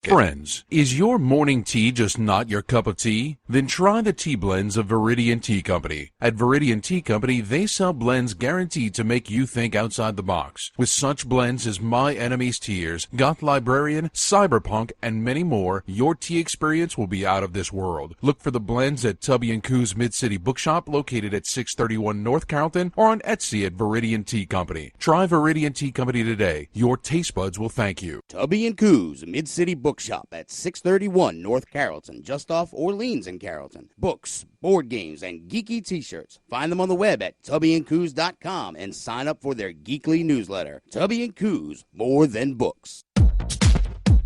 Friends, is your morning tea just not your cup of tea? Then try the tea blends of Viridian Tea Company. At Viridian Tea Company, they sell blends guaranteed to make you think outside the box. With such blends as My Enemy's Tears, Goth Librarian, Cyberpunk, and many more, your tea experience will be out of this world. Look for the blends at Tubby & Coo's Mid-City Bookshop located at 631 North Carrollton or on Etsy at Viridian Tea Company. Try Viridian Tea Company today. Your taste buds will thank you. Tubby & Coo's Mid-City Bookshop at 631 North Carrollton, just off Orleans in Carrollton. Books, board games, and geeky t-shirts. Find them on the web at tubbyandcoos.com and sign up for their geekly newsletter. Tubby & Coo's, more than books.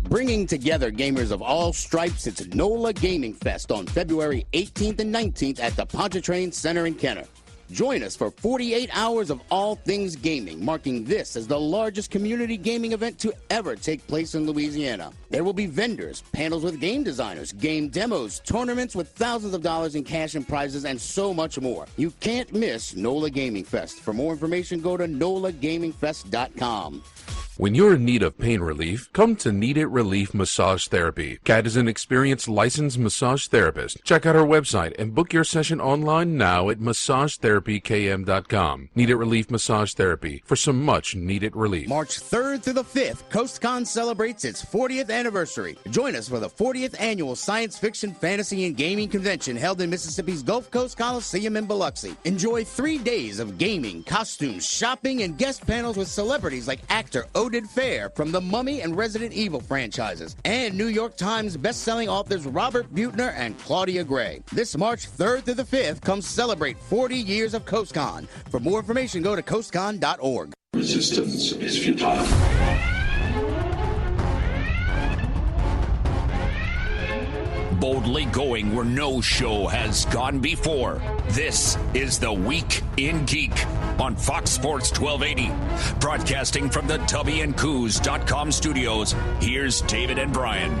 Bringing together gamers of all stripes, it's NOLA Gaming Fest on February 18th and 19th at the Pontchartrain Center in Kenner. Join us for 48 hours of all things gaming, marking this as the largest community gaming event to ever take place in Louisiana. There will be vendors, panels with game designers, game demos, tournaments with thousands of dollars in cash and prizes, and so much more. You can't miss NOLA Gaming Fest. For more information, go to nolagamingfest.com. When you're in need of pain relief, come to Need It Relief Massage Therapy. Kat is an experienced licensed massage therapist. Check out our website and book your session online now at massagetherapykm.com. Need It Relief Massage Therapy for some much needed relief. March 3rd through the 5th, CoastCon celebrates its 40th anniversary. Join us for the 40th annual Science Fiction, Fantasy, and Gaming Convention held in Mississippi's Gulf Coast Coliseum in Biloxi. Enjoy 3 days of gaming, costumes, shopping, and guest panels with celebrities like actor Oded Fair from the Mummy and Resident Evil franchises, and New York Times best-selling authors Robert Buettner and Claudia Gray. This March 3rd through the 5th, come celebrate 40 years of CoastCon. For more information, go to coastcon.org. Resistance is futile. Boldly going where no show has gone before. This is The Week in Geek on Fox Sports 1280. Broadcasting from the tubbyandcoos.com studios, here's David and Brian.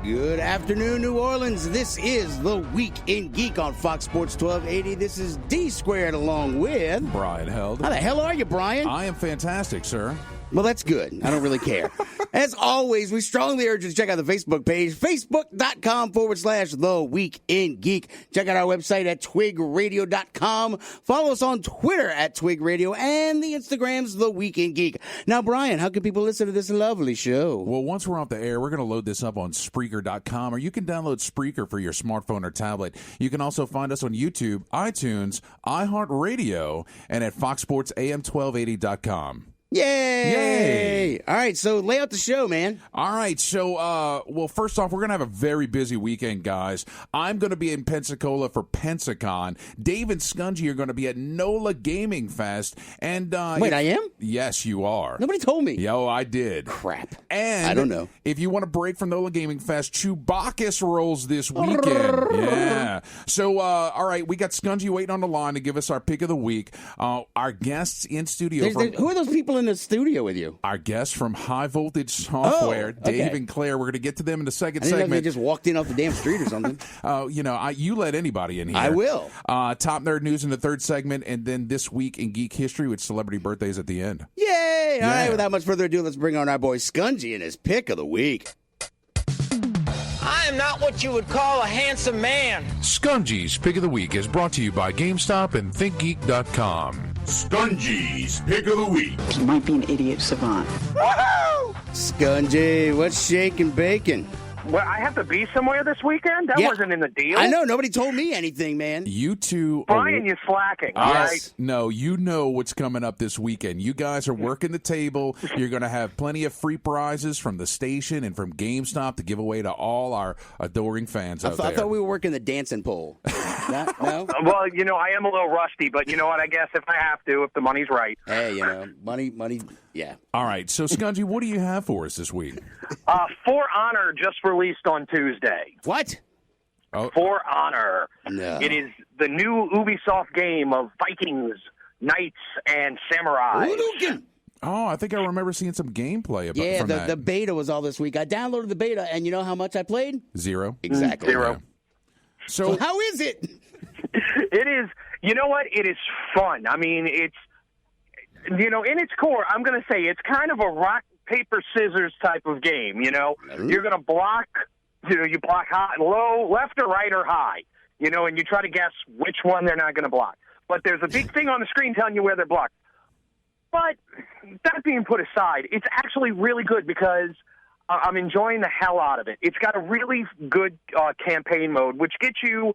Good afternoon, New Orleans. This is The Week in Geek on Fox Sports 1280. This is D Squared along with Brian Held. How the hell are you, Brian? I am fantastic, sir. Well, that's good. I don't really care. As always, we strongly urge you to check out the Facebook page, facebook.com/The Week in Geek. Check out our website at twigradio.com. Follow us on Twitter at Twig Radio and the Instagram's The Week in Geek. Now, Brian, how can people listen to this lovely show? Well, once we're off the air, we're going to load this up on Spreaker.com, or you can download Spreaker for your smartphone or tablet. You can also find us on YouTube, iTunes, iHeartRadio, and at foxsportsam1280.com. Yay! All right, so lay out the show, man. All right, so, well, first off, we're going to have a very busy weekend, guys. I'm going to be in Pensacola for Pensacon. Dave and Skungy are going to be at NOLA Gaming Fest. And Wait, I am? Yes, you are. Nobody told me. Yo, I did. Crap. And I don't know. If you want to break from NOLA Gaming Fest, Chewbacca rolls this weekend. Yeah. So, all right, we got Skungy waiting on the line to give us our pick of the week. Our guests in studio. Who are those people in the studio with you? Our guests from High Voltage Software, Dave and Claire. We're going to get to them in the second segment. They just walked in off the damn street or something. You let anybody in here. I will. Top Nerd News in the third segment, and then This Week in Geek History with celebrity birthdays at the end. Yay! All right, without much further ado, let's bring on our boy Skungy and his pick of the week. I am not what you would call a handsome man. Skungy's Pick of the Week is brought to you by GameStop and ThinkGeek.com. Skungy's Pick of the Week. You might be an idiot savant. Woohoo! Skungy, what's shaking bacon? Well, I have to be somewhere this weekend? That wasn't in the deal. I know. Nobody told me anything, man. You two... Brian, you're slacking, all right? No, you know what's coming up this weekend. You guys are working the table. You're going to have plenty of free prizes from the station and from GameStop to give away to all our adoring fans out there. I thought we were working the dancing pole. No? Well, I am a little rusty, but you know what? I guess if I have to, if the money's right. Hey, money, yeah. All right, so Skungy, what do you have for us this week? For Honor just released on Tuesday. What? Oh. For Honor. No. It is the new Ubisoft game of Vikings, Knights, and Samurais. Oh, I think I remember seeing some gameplay about from that. The beta was all this week. I downloaded the beta, and you know how much I played? 0. Exactly. 0. Yeah. So how is it? It is, you know what? It is fun. I mean, it's, in its core, I'm going to say it's kind of a paper, scissors type of game, you know. You're going to block, you block high, low, left or right or high, you know, and you try to guess which one they're not going to block. But there's a big thing on the screen telling you where they're blocked. But that being put aside, it's actually really good because I'm enjoying the hell out of it. It's got a really good campaign mode, which gets you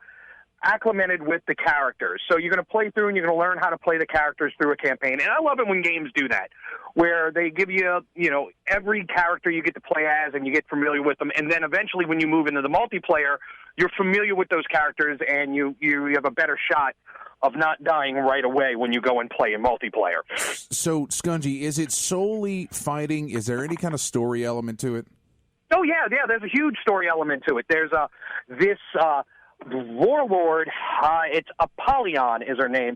acclimated with the characters. So you're going to play through and you're going to learn how to play the characters through a campaign. And I love it when games do that, where they give you, you know, every character you get to play as and you get familiar with them. And then eventually when you move into the multiplayer, you're familiar with those characters and you have a better shot of not dying right away when you go and play in multiplayer. So, Skungy, is it solely fighting? Is there any kind of story element to it? Oh, yeah, there's a huge story element to it. There's this warlord, it's Apollyon is her name,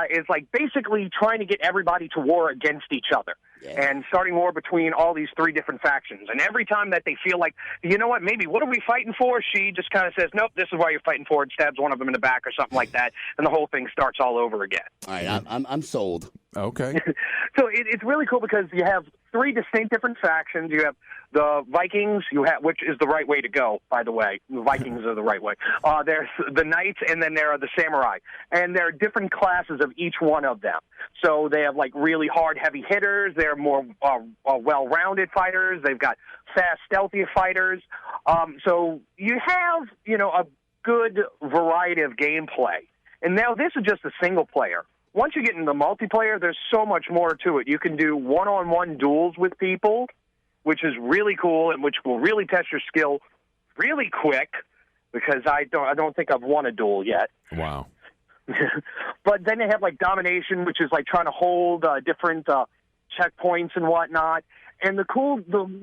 is like basically trying to get everybody to war against each other. And starting war between all these three different factions. And every time that they feel like, you know what, maybe what are we fighting for? She just kind of says, nope, this is why you're fighting for it, stabs one of them in the back or something like that, and the whole thing starts all over again. All right, I'm sold. Okay. So it's really cool because you have three distinct different factions. You have the Vikings, which is the right way to go, by the way. The Vikings are the right way. There's the Knights, and then there are the Samurai. And there are different classes of each one of them. So they have, like, really hard, heavy hitters. They're more well-rounded fighters. They've got fast, stealthy fighters. So you have, you know, a good variety of gameplay. And now this is just a single player. Once you get into multiplayer, there's so much more to it. You can do one-on-one duels with people, which is really cool and which will really test your skill really quick because I don't think I've won a duel yet. Wow. But then they have, like, domination, which is, like, trying to hold different checkpoints and whatnot. And the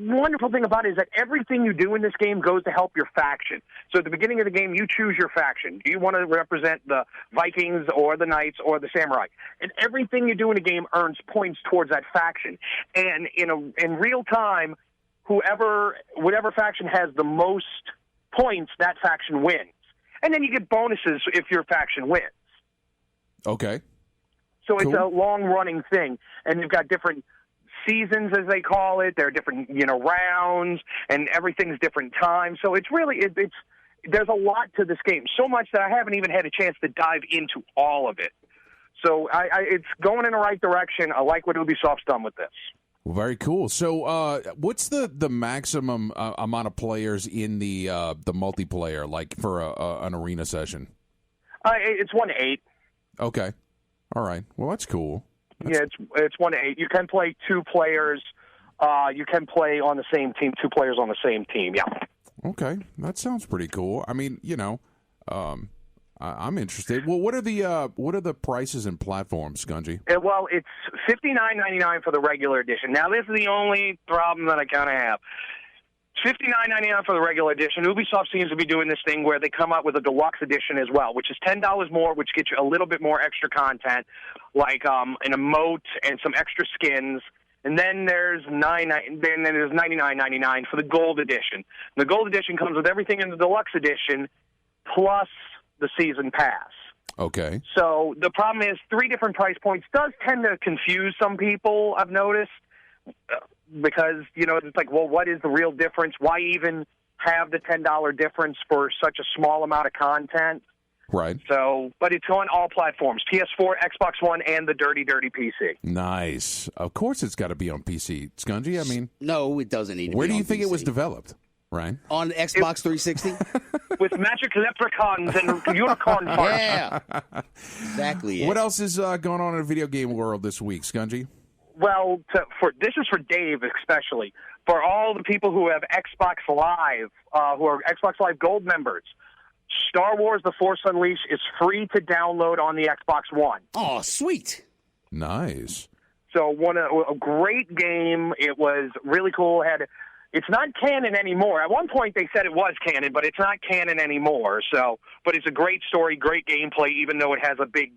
wonderful thing about it is that everything you do in this game goes to help your faction. So at the beginning of the game, you choose your faction. Do you want to represent the Vikings or the Knights or the Samurai? And everything you do in the game earns points towards that faction. And in real time, whatever faction has the most points, that faction wins. And then you get bonuses if your faction wins. Okay. So it's a long-running thing. And you've got different seasons, as they call it. There are different, you know, rounds, and everything's different times. So it's really, there's a lot to this game, so much that I haven't even had a chance to dive into all of it. So it's going in the right direction. I like what Ubisoft's done with this. Well, very cool. So what's the maximum amount of players in the multiplayer, like for an arena session? It's 1 to 8. Okay. All right. Well, that's cool. It's 1 to 8. You can play 2 players. You can play on the same team, 2 players on the same team. Yeah. Okay, that sounds pretty cool. I mean, you know, I'm interested. Well, what are the prices and platforms, Skungy? Well, it's $59.99 for the regular edition. Now, this is the only problem that I kind of have. $59.99 for the regular edition. Ubisoft seems to be doing this thing where they come out with a deluxe edition as well, which is $10 more, which gets you a little bit more extra content, like an emote and some extra skins. And then there's $99.99 for the gold edition. The gold edition comes with everything in the deluxe edition, plus the season pass. Okay. So the problem is 3 different price points does tend to confuse some people, I've noticed. Because, you know, it's like, well, what is the real difference? Why even have the $10 difference for such a small amount of content? Right. So, but it's on all platforms, PS4, Xbox One, and the dirty PC. Nice. Of course it's got to be on PC. Skungy, I mean... No, it doesn't need to Where be do you on think PC. it was developed, Ryan? On Xbox 360? With magic leprechauns and unicorn parts. Yeah. Exactly. What else is going on in the video game world this week, Skungy? Well, this is for Dave especially. For all the people who have Xbox Live, who are Xbox Live Gold members, Star Wars The Force Unleashed is free to download on the Xbox One. Oh, sweet. Nice. So a great game. It was really cool. It's not canon anymore. At one point they said it was canon, but it's not canon anymore. So, but it's a great story, great gameplay, even though it has a big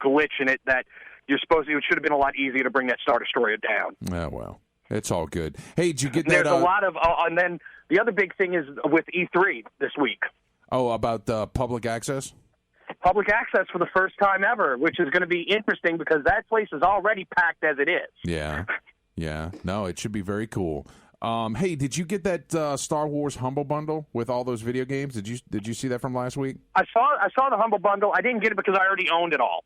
glitch in it that it should have been a lot easier to bring that Star Destroyer down. Oh, well. It's all good. Hey, did you get that? There's a lot of, and then the other big thing is with E3 this week. Oh, about public access? Public access for the first time ever, which is going to be interesting because that place is already packed as it is. Yeah. Yeah, no, it should be very cool. Hey, did you get that Star Wars Humble Bundle with all those video games? Did you see that from last week? I saw the Humble Bundle. I didn't get it because I already owned it all.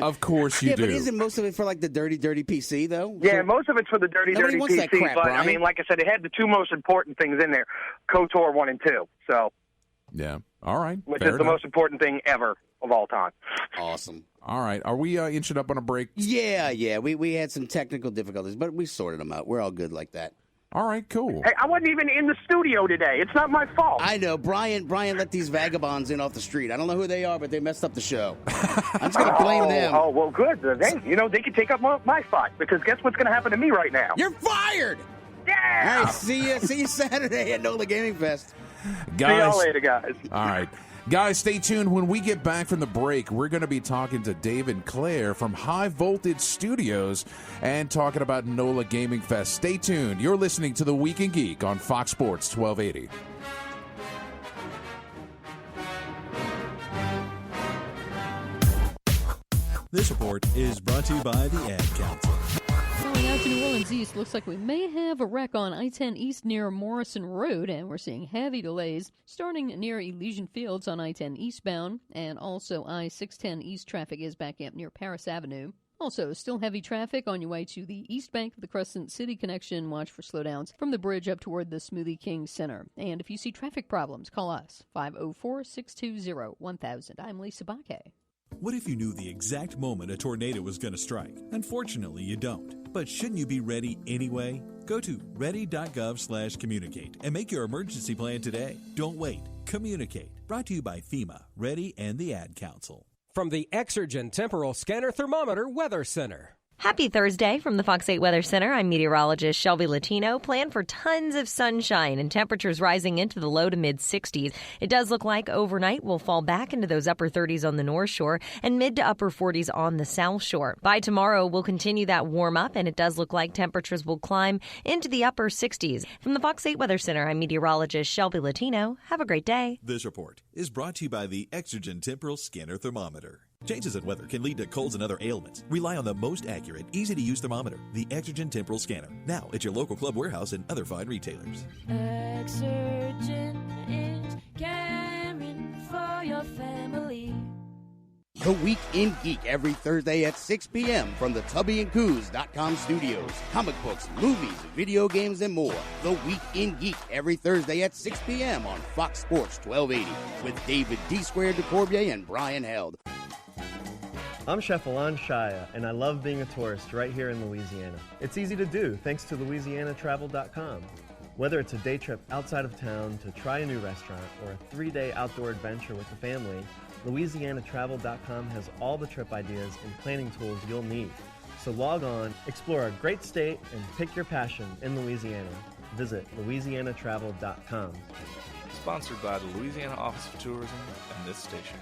Of course you do. Yeah, but isn't most of it for like the dirty PC though? Yeah, most of it's for the dirty wants PC. that crap, but Brian. I mean, like I said, it had the two most important things in there: KOTOR 1 and 2. So yeah, all right, which fair is the enough. most important thing ever of all time. Awesome. All right, are we inching up on a break? Yeah. We had some technical difficulties, but we sorted them out. We're all good like that. All right, cool. Hey, I wasn't even in the studio today. It's not my fault. I know. Brian let these vagabonds in off the street. I don't know who they are, but they messed up the show. I'm just going to blame them. Oh, well, good. They could take up my spot, because guess what's going to happen to me right now? You're fired! Yeah! All right, see you Saturday at NOLA Gaming Fest. Guys, See y'all later, guys. All right. Guys, stay tuned. When we get back from the break, we're going to be talking to Dave and Claire from High Voltage Studios and talking about NOLA Gaming Fest. Stay tuned. You're listening to The Week in Geek on Fox Sports 1280. This report is brought to you by the Ad Council. Going out to New Orleans East, looks like we may have a wreck on I-10 East near Morrison Road, and we're seeing heavy delays starting near Elysian Fields on I-10 eastbound, and also I-610 East traffic is back up near Paris Avenue. Also, still heavy traffic on your way to the east bank of the Crescent City connection. Watch for slowdowns from the bridge up toward the Smoothie King Center. And if you see traffic problems, call us, 504-620-1000. I'm Lisa Baque. What if you knew the exact moment a tornado was going to strike? Unfortunately, you don't. But shouldn't you be ready anyway? Go to ready.gov/communicate and make your emergency plan today. Don't wait. Communicate. Brought to you by FEMA, Ready, and the Ad Council. From the Exergen Temporal Scanner Thermometer Weather Center. Happy Thursday from the Fox 8 Weather Center. I'm meteorologist Shelby Latino. Plan for tons of sunshine and temperatures rising into the low to mid 60s. It does look like overnight we'll fall back into those upper 30s on the North Shore and mid to upper 40s on the South Shore. By tomorrow, we'll continue that warm up, and it does look like temperatures will climb into the upper 60s. From the Fox 8 Weather Center, I'm meteorologist Shelby Latino. Have a great day. This report is brought to you by the Exergen Temporal Scanner Thermometer. Changes in weather can lead to colds and other ailments. Rely on the most accurate, easy-to-use thermometer, the Exergen Temporal Scanner. Now at your local Club Warehouse and other fine retailers. Exergen is caring for your family. The Week in Geek every Thursday at 6 p.m. from the TubbyandCoos.com studios. Comic books, movies, video games, and more. The Week in Geek every Thursday at 6 p.m. on Fox Sports 1280 with David D. DeCorbier and Brian Held. I'm Chef Alon Shaya, and I love being a tourist right here in Louisiana. It's easy to do thanks to LouisianaTravel.com. Whether it's a day trip outside of town to try a new restaurant or a 3-day outdoor adventure with the family, LouisianaTravel.com has all the trip ideas and planning tools you'll need. So log on, explore our great state, and pick your passion in Louisiana. Visit LouisianaTravel.com. Sponsored by the Louisiana Office of Tourism and this station.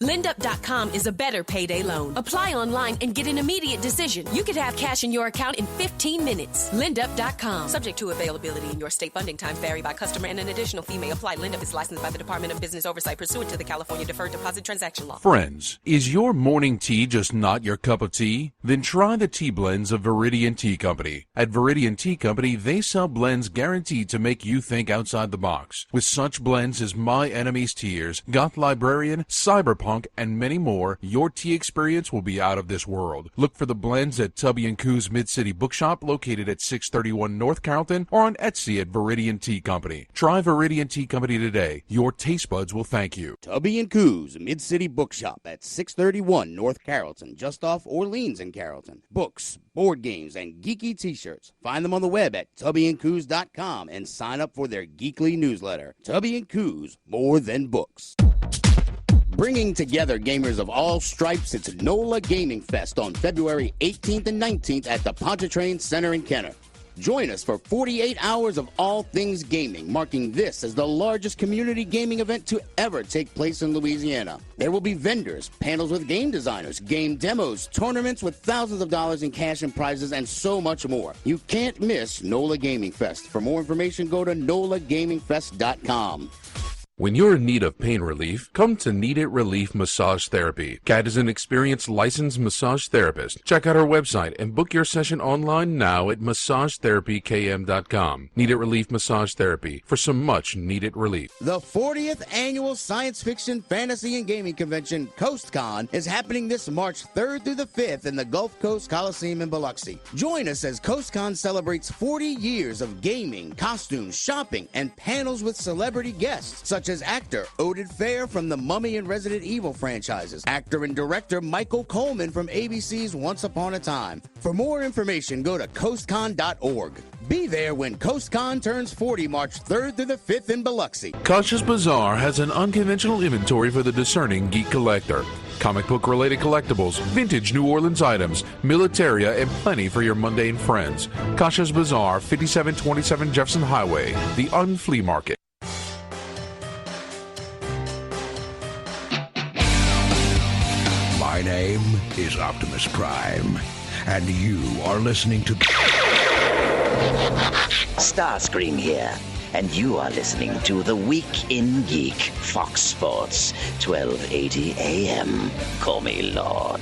LendUp.com is a better payday loan. Apply online and get an immediate decision. You could have cash in your account in 15 minutes. LendUp.com. Subject to availability in your state. Funding times vary by customer and an additional fee may apply. LendUp is licensed by the Department of Business Oversight pursuant to the California Deferred Deposit Transaction Law. Friends, is your morning tea just not your cup of tea? Then try the tea blends of Viridian Tea Company. At Viridian Tea Company, they sell blends guaranteed to make you think outside the box. With such blends as My Enemy's Tears, Goth Librarian, Cyberpunk, and many more, your tea experience will be out of this world. Look for the blends at Tubby & Coos Mid-City Bookshop located at 631 North Carrollton or on Etsy at Viridian Tea Company. Try Viridian Tea Company today. Your taste buds will thank you. Tubby & Coos Mid-City Bookshop at 631 North Carrollton, just off Orleans in Carrollton. Books, board games, and geeky t-shirts. Find them on the web at tubbyandcoos.com and sign up for their geekly newsletter. Tubby & Coos, more than books. Bringing together gamers of all stripes, it's NOLA Gaming Fest on February 18th and 19th at the Pontchartrain Center in Kenner. Join us for 48 hours of all things gaming, marking this as the largest community gaming event to ever take place in Louisiana. There will be vendors, panels with game designers, game demos, tournaments with thousands of dollars in cash and prizes, and so much more. You can't miss NOLA Gaming Fest. For more information, go to NOLAGamingFest.com. When you're in need of pain relief, come to Need It Relief Massage Therapy. Kat is an experienced licensed massage therapist. Check out her website and book your session online now at massagetherapykm.com. Need It Relief Massage Therapy for some much needed relief. The 40th Annual Science Fiction, Fantasy, and Gaming Convention, CoastCon, is happening this March 3rd through the 5th in the Gulf Coast Coliseum in Biloxi. Join us as CoastCon celebrates 40 years of gaming, costumes, shopping, and panels with celebrity guests, such as actor Oded Fair from the Mummy and Resident Evil franchises, actor and director Michael Coleman from ABC's Once Upon a Time. For more information, go to coastcon.org. Be there when CoastCon turns 40 March 3rd through the 5th in Biloxi. Kasha's Bazaar has an unconventional inventory for the discerning geek collector. Comic book related collectibles, vintage New Orleans items, militaria, and plenty for your mundane friends. Kasha's Bazaar, 5727 Jefferson Highway, the Unflea Market. My name is Optimus Prime, and you are listening to Starscream here, and you are listening to The Week in Geek, Fox Sports, 1280 AM. Call me Lord.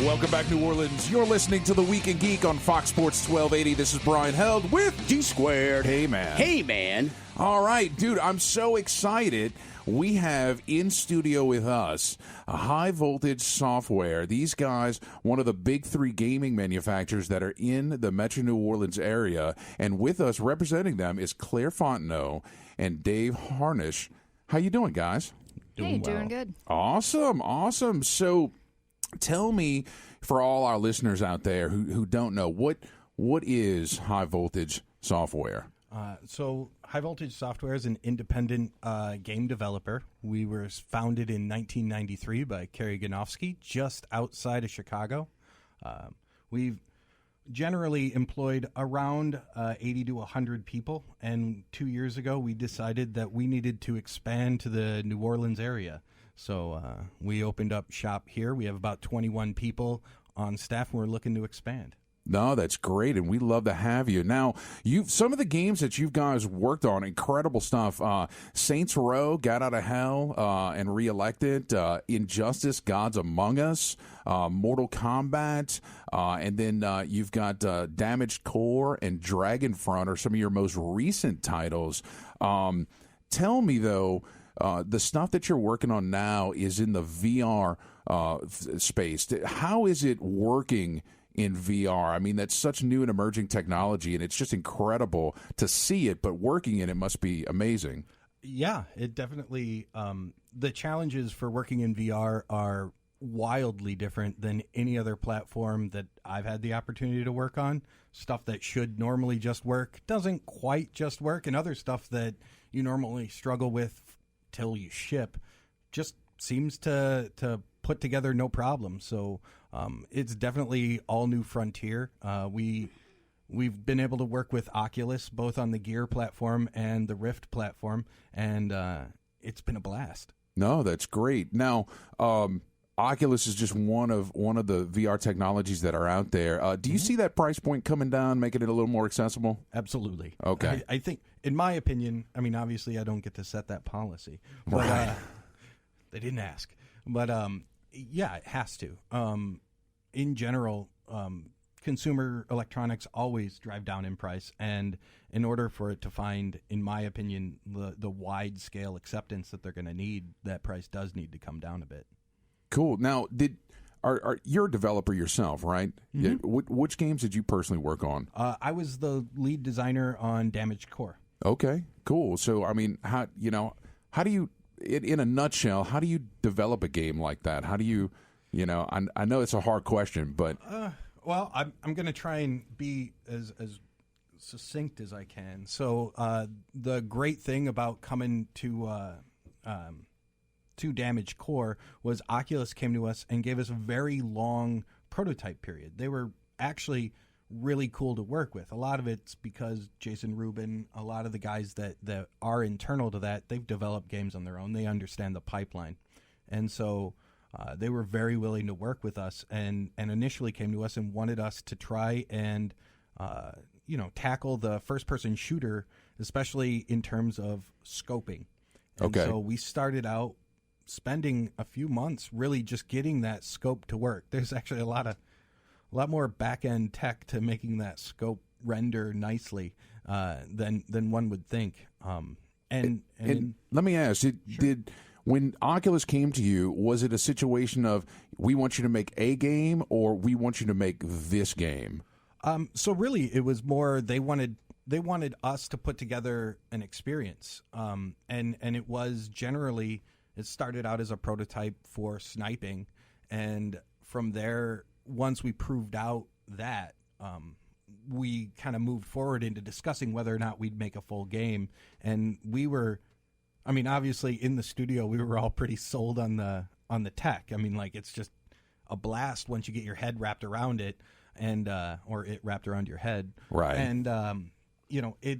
Welcome back, New Orleans. You're listening to The Week in Geek on Fox Sports 1280. This is Brian Held with G Squared. Hey, man. Hey, man. All right, dude, I'm so excited. We have in studio with us a High Voltage Software. These guys, one of the big three gaming manufacturers that are in the Metro New Orleans area. And with us representing them is Claire Fontenot and Dave Harnish. How you doing, guys? Doing good. Awesome. So tell me, for all our listeners out there who don't know, what is High Voltage Software? So High Voltage Software is an independent game developer. We were founded in 1993 by Kerry Ganofsky, just outside of Chicago. We've generally employed around 80 to 100 people, and 2 years ago we decided that we needed to expand to the New Orleans area. So we opened up shop here. We have about 21 people on staff, and we're looking to expand. No, that's great, and we love to have you. Now, some of the games that you guys worked on, incredible stuff. Saints Row, Got Out of Hell, and Reelected. Injustice, Gods Among Us, Mortal Kombat, and then you've got Damaged Core and Dragonfront are some of your most recent titles. Tell me, though, the stuff that you're working on now is in the VR space. How is it working in VR? I mean, that's such new and emerging technology, and it's just incredible to see it, but working in it must be amazing. Yeah, it definitely, the challenges for working in VR are wildly different than any other platform that I've had the opportunity to work on. Stuff that should normally just work doesn't quite just work, and other stuff that you normally struggle with till you ship just seems to put together no problem. So it's definitely all new frontier. We've been able to work with Oculus both on the Gear platform and the Rift platform, and it's been a blast. No, that's great. Now, Oculus is just one of the VR technologies that are out there. Do you see that price point coming down, making it a little more accessible? Absolutely. Okay. I think, in my opinion, I mean, obviously I don't get to set that policy, but right. They didn't ask. But yeah, it has to. In general, consumer electronics always drive down in price, and in order for it to find, in my opinion, the wide scale acceptance that they're going to need, that price does need to come down a bit. Cool. Now, you're a developer yourself, right? Mm-hmm. Yeah, which games did you personally work on? I was the lead designer on Damaged Core. Okay, cool. So, I mean, how do you, in a nutshell, how do you develop a game like that? How do you, I know it's a hard question, but well, I'm going to try and be as succinct as I can. So, the great thing about coming to Damaged Core was Oculus came to us and gave us a very long prototype period. They were actually really cool to work with. A lot of it's because Jason Rubin, a lot of the guys that are internal to that, they've developed games on their own. They understand the pipeline. And so they were very willing to work with us and initially came to us and wanted us to try and tackle the first-person shooter, especially in terms of scoping. And Okay. so we started out spending a few months really just getting that scope to work. There's actually a lot more back-end tech to making that scope render nicely than one would think. And let me ask, did when Oculus came to you, was it a situation of we want you to make a game or we want you to make this game? So really, it was more they wanted us to put together an experience, and it was generally it started out as a prototype for sniping, and from there, once we proved out that, we kind of moved forward into discussing whether or not we'd make a full game, and we were, I mean, obviously in the studio we were all pretty sold on the tech. I mean, like it's just a blast once you get your head wrapped around it. And or it wrapped around your head, right? And it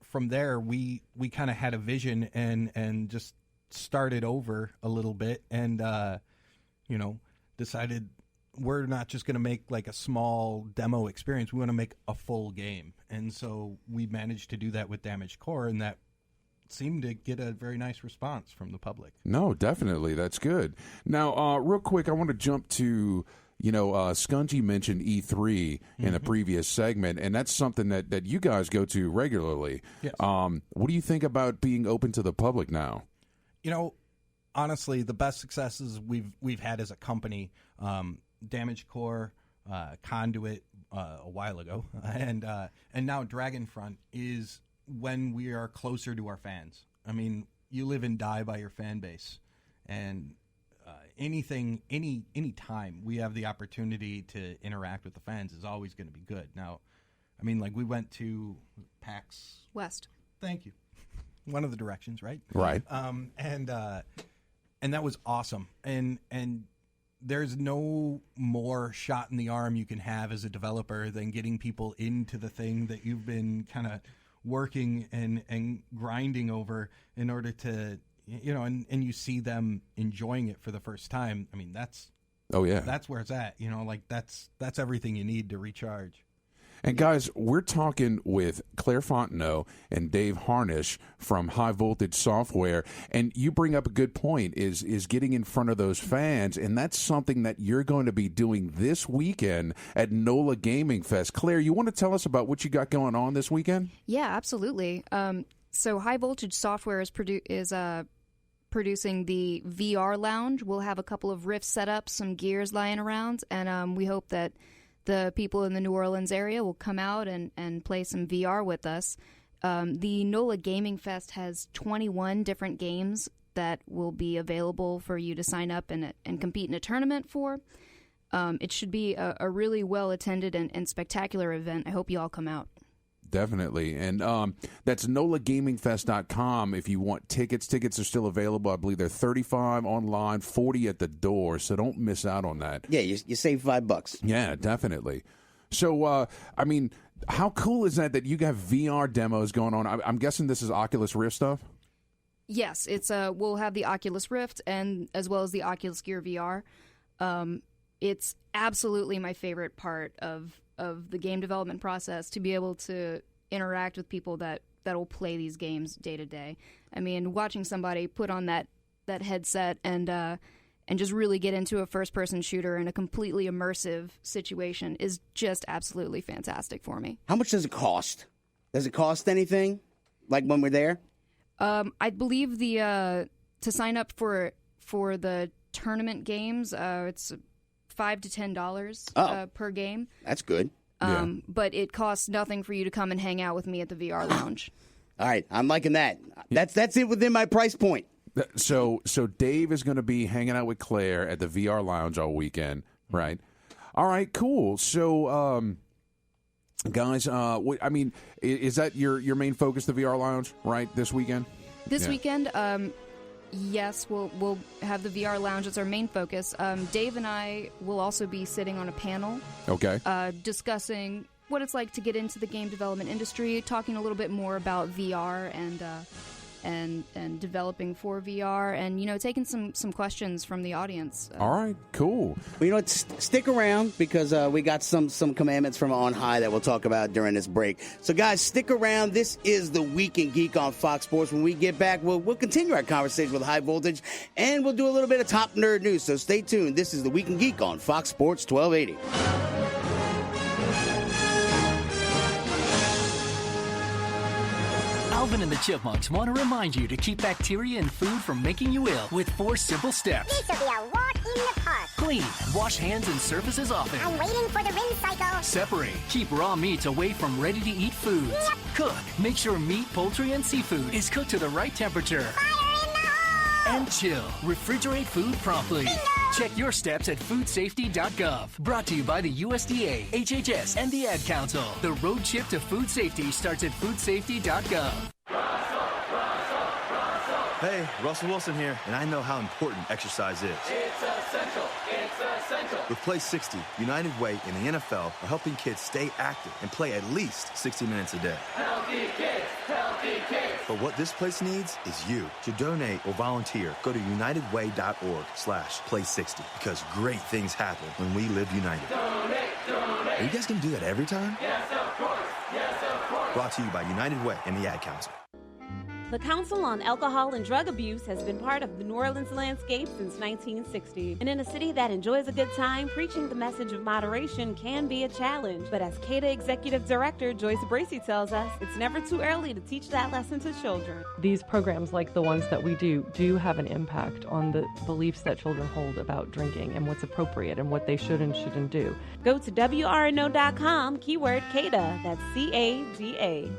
from there we kind of had a vision and just started over a little bit and decided we're not just going to make like a small demo experience. We want to make a full game, and so we managed to do that with Damaged Core, and that seemed to get a very nice response from the public. No, definitely, that's good. Now, real quick, I want to jump to. Skungy mentioned E3 in a previous segment, and that's something that you guys go to regularly. Yes. What do you think about being open to the public now? Honestly, the best successes we've had as a company, Damaged Core, Conduit a while ago, and now Dragonfront is when we are closer to our fans. I mean, you live and die by your fan base, and any time we have the opportunity to interact with the fans is always going to be good. Now, I mean, like we went to PAX West. Thank you. One of the directions, right? Right. And that was awesome. And there's no more shot in the arm you can have as a developer than getting people into the thing that you've been kind of working and grinding over in order to. And you see them enjoying it for the first time. I mean, that's that's where it's at. Like that's everything you need to recharge. And guys, we're talking with Claire Fontenot and Dave Harnish from High Voltage Software, and you bring up a good point: is getting in front of those fans, and that's something that you're going to be doing this weekend at NOLA Gaming Fest. Claire, you want to tell us about what you got going on this weekend? Yeah, absolutely. So High Voltage Software is producing the VR lounge. We'll have a couple of Rifts set up, some gears lying around, and we hope that the people in the New Orleans area will come out and play some VR with us. The NOLA Gaming Fest has 21 different games that will be available for you to sign up and compete in a tournament for. It should be a really well-attended and spectacular event. I hope you all come out. Definitely. And that's NOLAGamingFest.com if you want tickets. Tickets are still available. I believe they're $35 online, $40 at the door, so don't miss out on that. Yeah, you save $5. Yeah, definitely. So, I mean, how cool is that you got VR demos going on? I'm guessing this is Oculus Rift stuff? Yes, it's we'll have the Oculus Rift and as well as the Oculus Gear VR. It's absolutely my favorite part of the game development process, to be able to interact with people that will play these games day to day. I mean, watching somebody put on that headset and just really get into a first-person shooter in a completely immersive situation is just absolutely fantastic for me. How much does it cost? Does it cost anything, like when we're there? I believe to sign up for the tournament games, it's $5 to $10 per game. That's good. But it costs nothing for you to come and hang out with me at the VR lounge. All right, I'm liking that. That's it within my price point. So Dave is going to be hanging out with Claire at the VR lounge all weekend, right? All right, cool. So, guys, I mean, is that your main focus, the VR lounge, right, this weekend? This weekend, yes, we'll have the VR lounge as our main focus. Dave and I will also be sitting on a panel, discussing what it's like to get into the game development industry, talking a little bit more about VR and developing for VR, and taking some questions from the audience. All right, cool. Well, stick around because we got some commandments from on high that we'll talk about during this break. So, guys, stick around. This is the Week in Geek on Fox Sports. When we get back, we'll continue our conversation with High Voltage, and we'll do a little bit of top nerd news. So stay tuned. This is the Week in Geek on Fox Sports 1280. Alvin and the Chipmunks want to remind you to keep bacteria in food from making you ill with 4 simple steps. This will be a walk in the park. Clean. Wash hands and surfaces often. I'm waiting for the rinse cycle. Separate. Keep raw meats away from ready-to-eat foods. Yep. Cook. Make sure meat, poultry, and seafood is cooked to the right temperature. Fire in the hole! And chill. Refrigerate food promptly. Bingo! Check your steps at foodsafety.gov. Brought to you by the USDA, HHS, and the Ad Council. The road trip to food safety starts at foodsafety.gov. Hey, Russell Wilson here, and I know how important exercise is. It's essential. It's essential. With Play 60, United Way and the NFL are helping kids stay active and play at least 60 minutes a day. Healthy kids, healthy kids. But what this place needs is you. To donate or volunteer, go to unitedway.org/play60 because great things happen when we live united. Donate, donate. Are you guys going to do that every time? Yes, of course. Yes, of course. Brought to you by United Way and the Ad Council. The Council on Alcohol and Drug Abuse has been part of the New Orleans landscape since 1960. And in a city that enjoys a good time, preaching the message of moderation can be a challenge. But as CADA Executive Director Joyce Bracey tells us, it's never too early to teach that lesson to children. These programs, like the ones that we do have an impact on the beliefs that children hold about drinking and what's appropriate and what they should and shouldn't do. Go to WRNO.com, keyword CADA, that's CADA.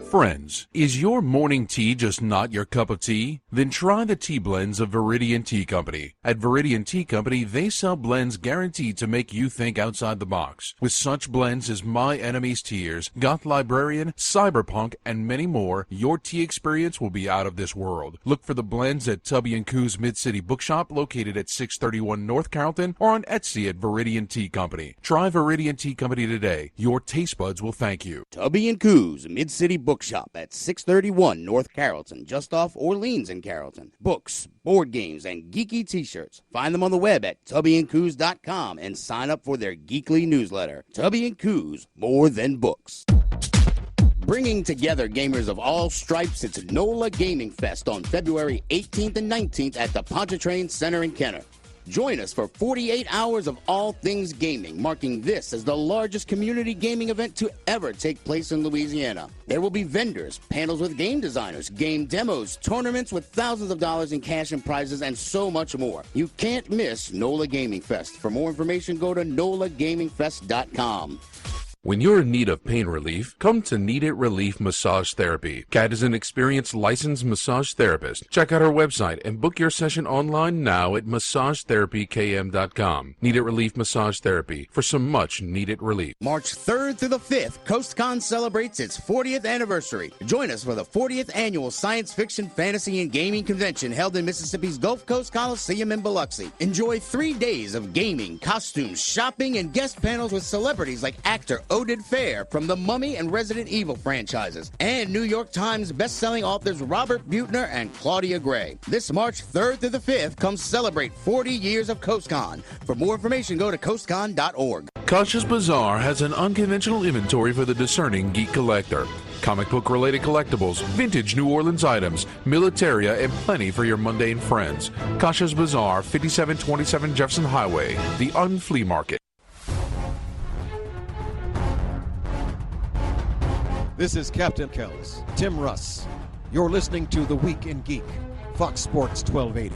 Friends, is your morning tea just not your cup of tea? Then try the tea blends of Viridian Tea Company. At Viridian Tea Company, they sell blends guaranteed to make you think outside the box. With such blends as My Enemy's Tears, Goth Librarian, Cyberpunk, and many more, your tea experience will be out of this world. Look for the blends at Tubby & Coos Mid-City Bookshop located at 631 North Carrollton or on Etsy at Viridian Tea Company. Try Viridian Tea Company today. Your taste buds will thank you. Tubby & Coos Mid-City Bookshop at 631 North Carrollton, just off Orleans in Carrollton. Books, board games, and geeky t-shirts. Find them on the web at tubbyandcoos.com and sign up for their geekly newsletter. Tubby & Coos, more than books. Bringing together gamers of all stripes, it's NOLA Gaming Fest on February 18th and 19th at the Pontchartrain Center in Kenner. Join us for 48 hours of all things gaming, marking this as the largest community gaming event to ever take place in Louisiana. There will be vendors, panels with game designers, game demos, tournaments with thousands of dollars in cash and prizes, and so much more. You can't miss NOLA Gaming Fest. For more information, go to NOLAGamingFest.com. When you're in need of pain relief, come to Need It Relief Massage Therapy. Kat is an experienced licensed massage therapist. Check out her website and book your session online now at massagetherapykm.com. Need It Relief Massage Therapy for some much needed relief. March 3rd through the 5th, CoastCon celebrates its 40th anniversary. Join us for the 40th annual Science Fiction, Fantasy, and Gaming Convention held in Mississippi's Gulf Coast Coliseum in Biloxi. Enjoy 3 days of gaming, costumes, shopping, and guest panels with celebrities like actor Oded Fair from the Mummy and Resident Evil franchises, and New York Times best-selling authors Robert Buettner and Claudia Gray. This March 3rd through the 5th, come celebrate 40 years of CoastCon. For more information, go to coastcon.org. Kasha's Bazaar has an unconventional inventory for the discerning geek collector. Comic book-related collectibles, vintage New Orleans items, militaria, and plenty for your mundane friends. Kasha's Bazaar, 5727 Jefferson Highway, the Unflea Market. This is Captain Kells, Tim Russ. You're listening to The Week in Geek, Fox Sports 1280.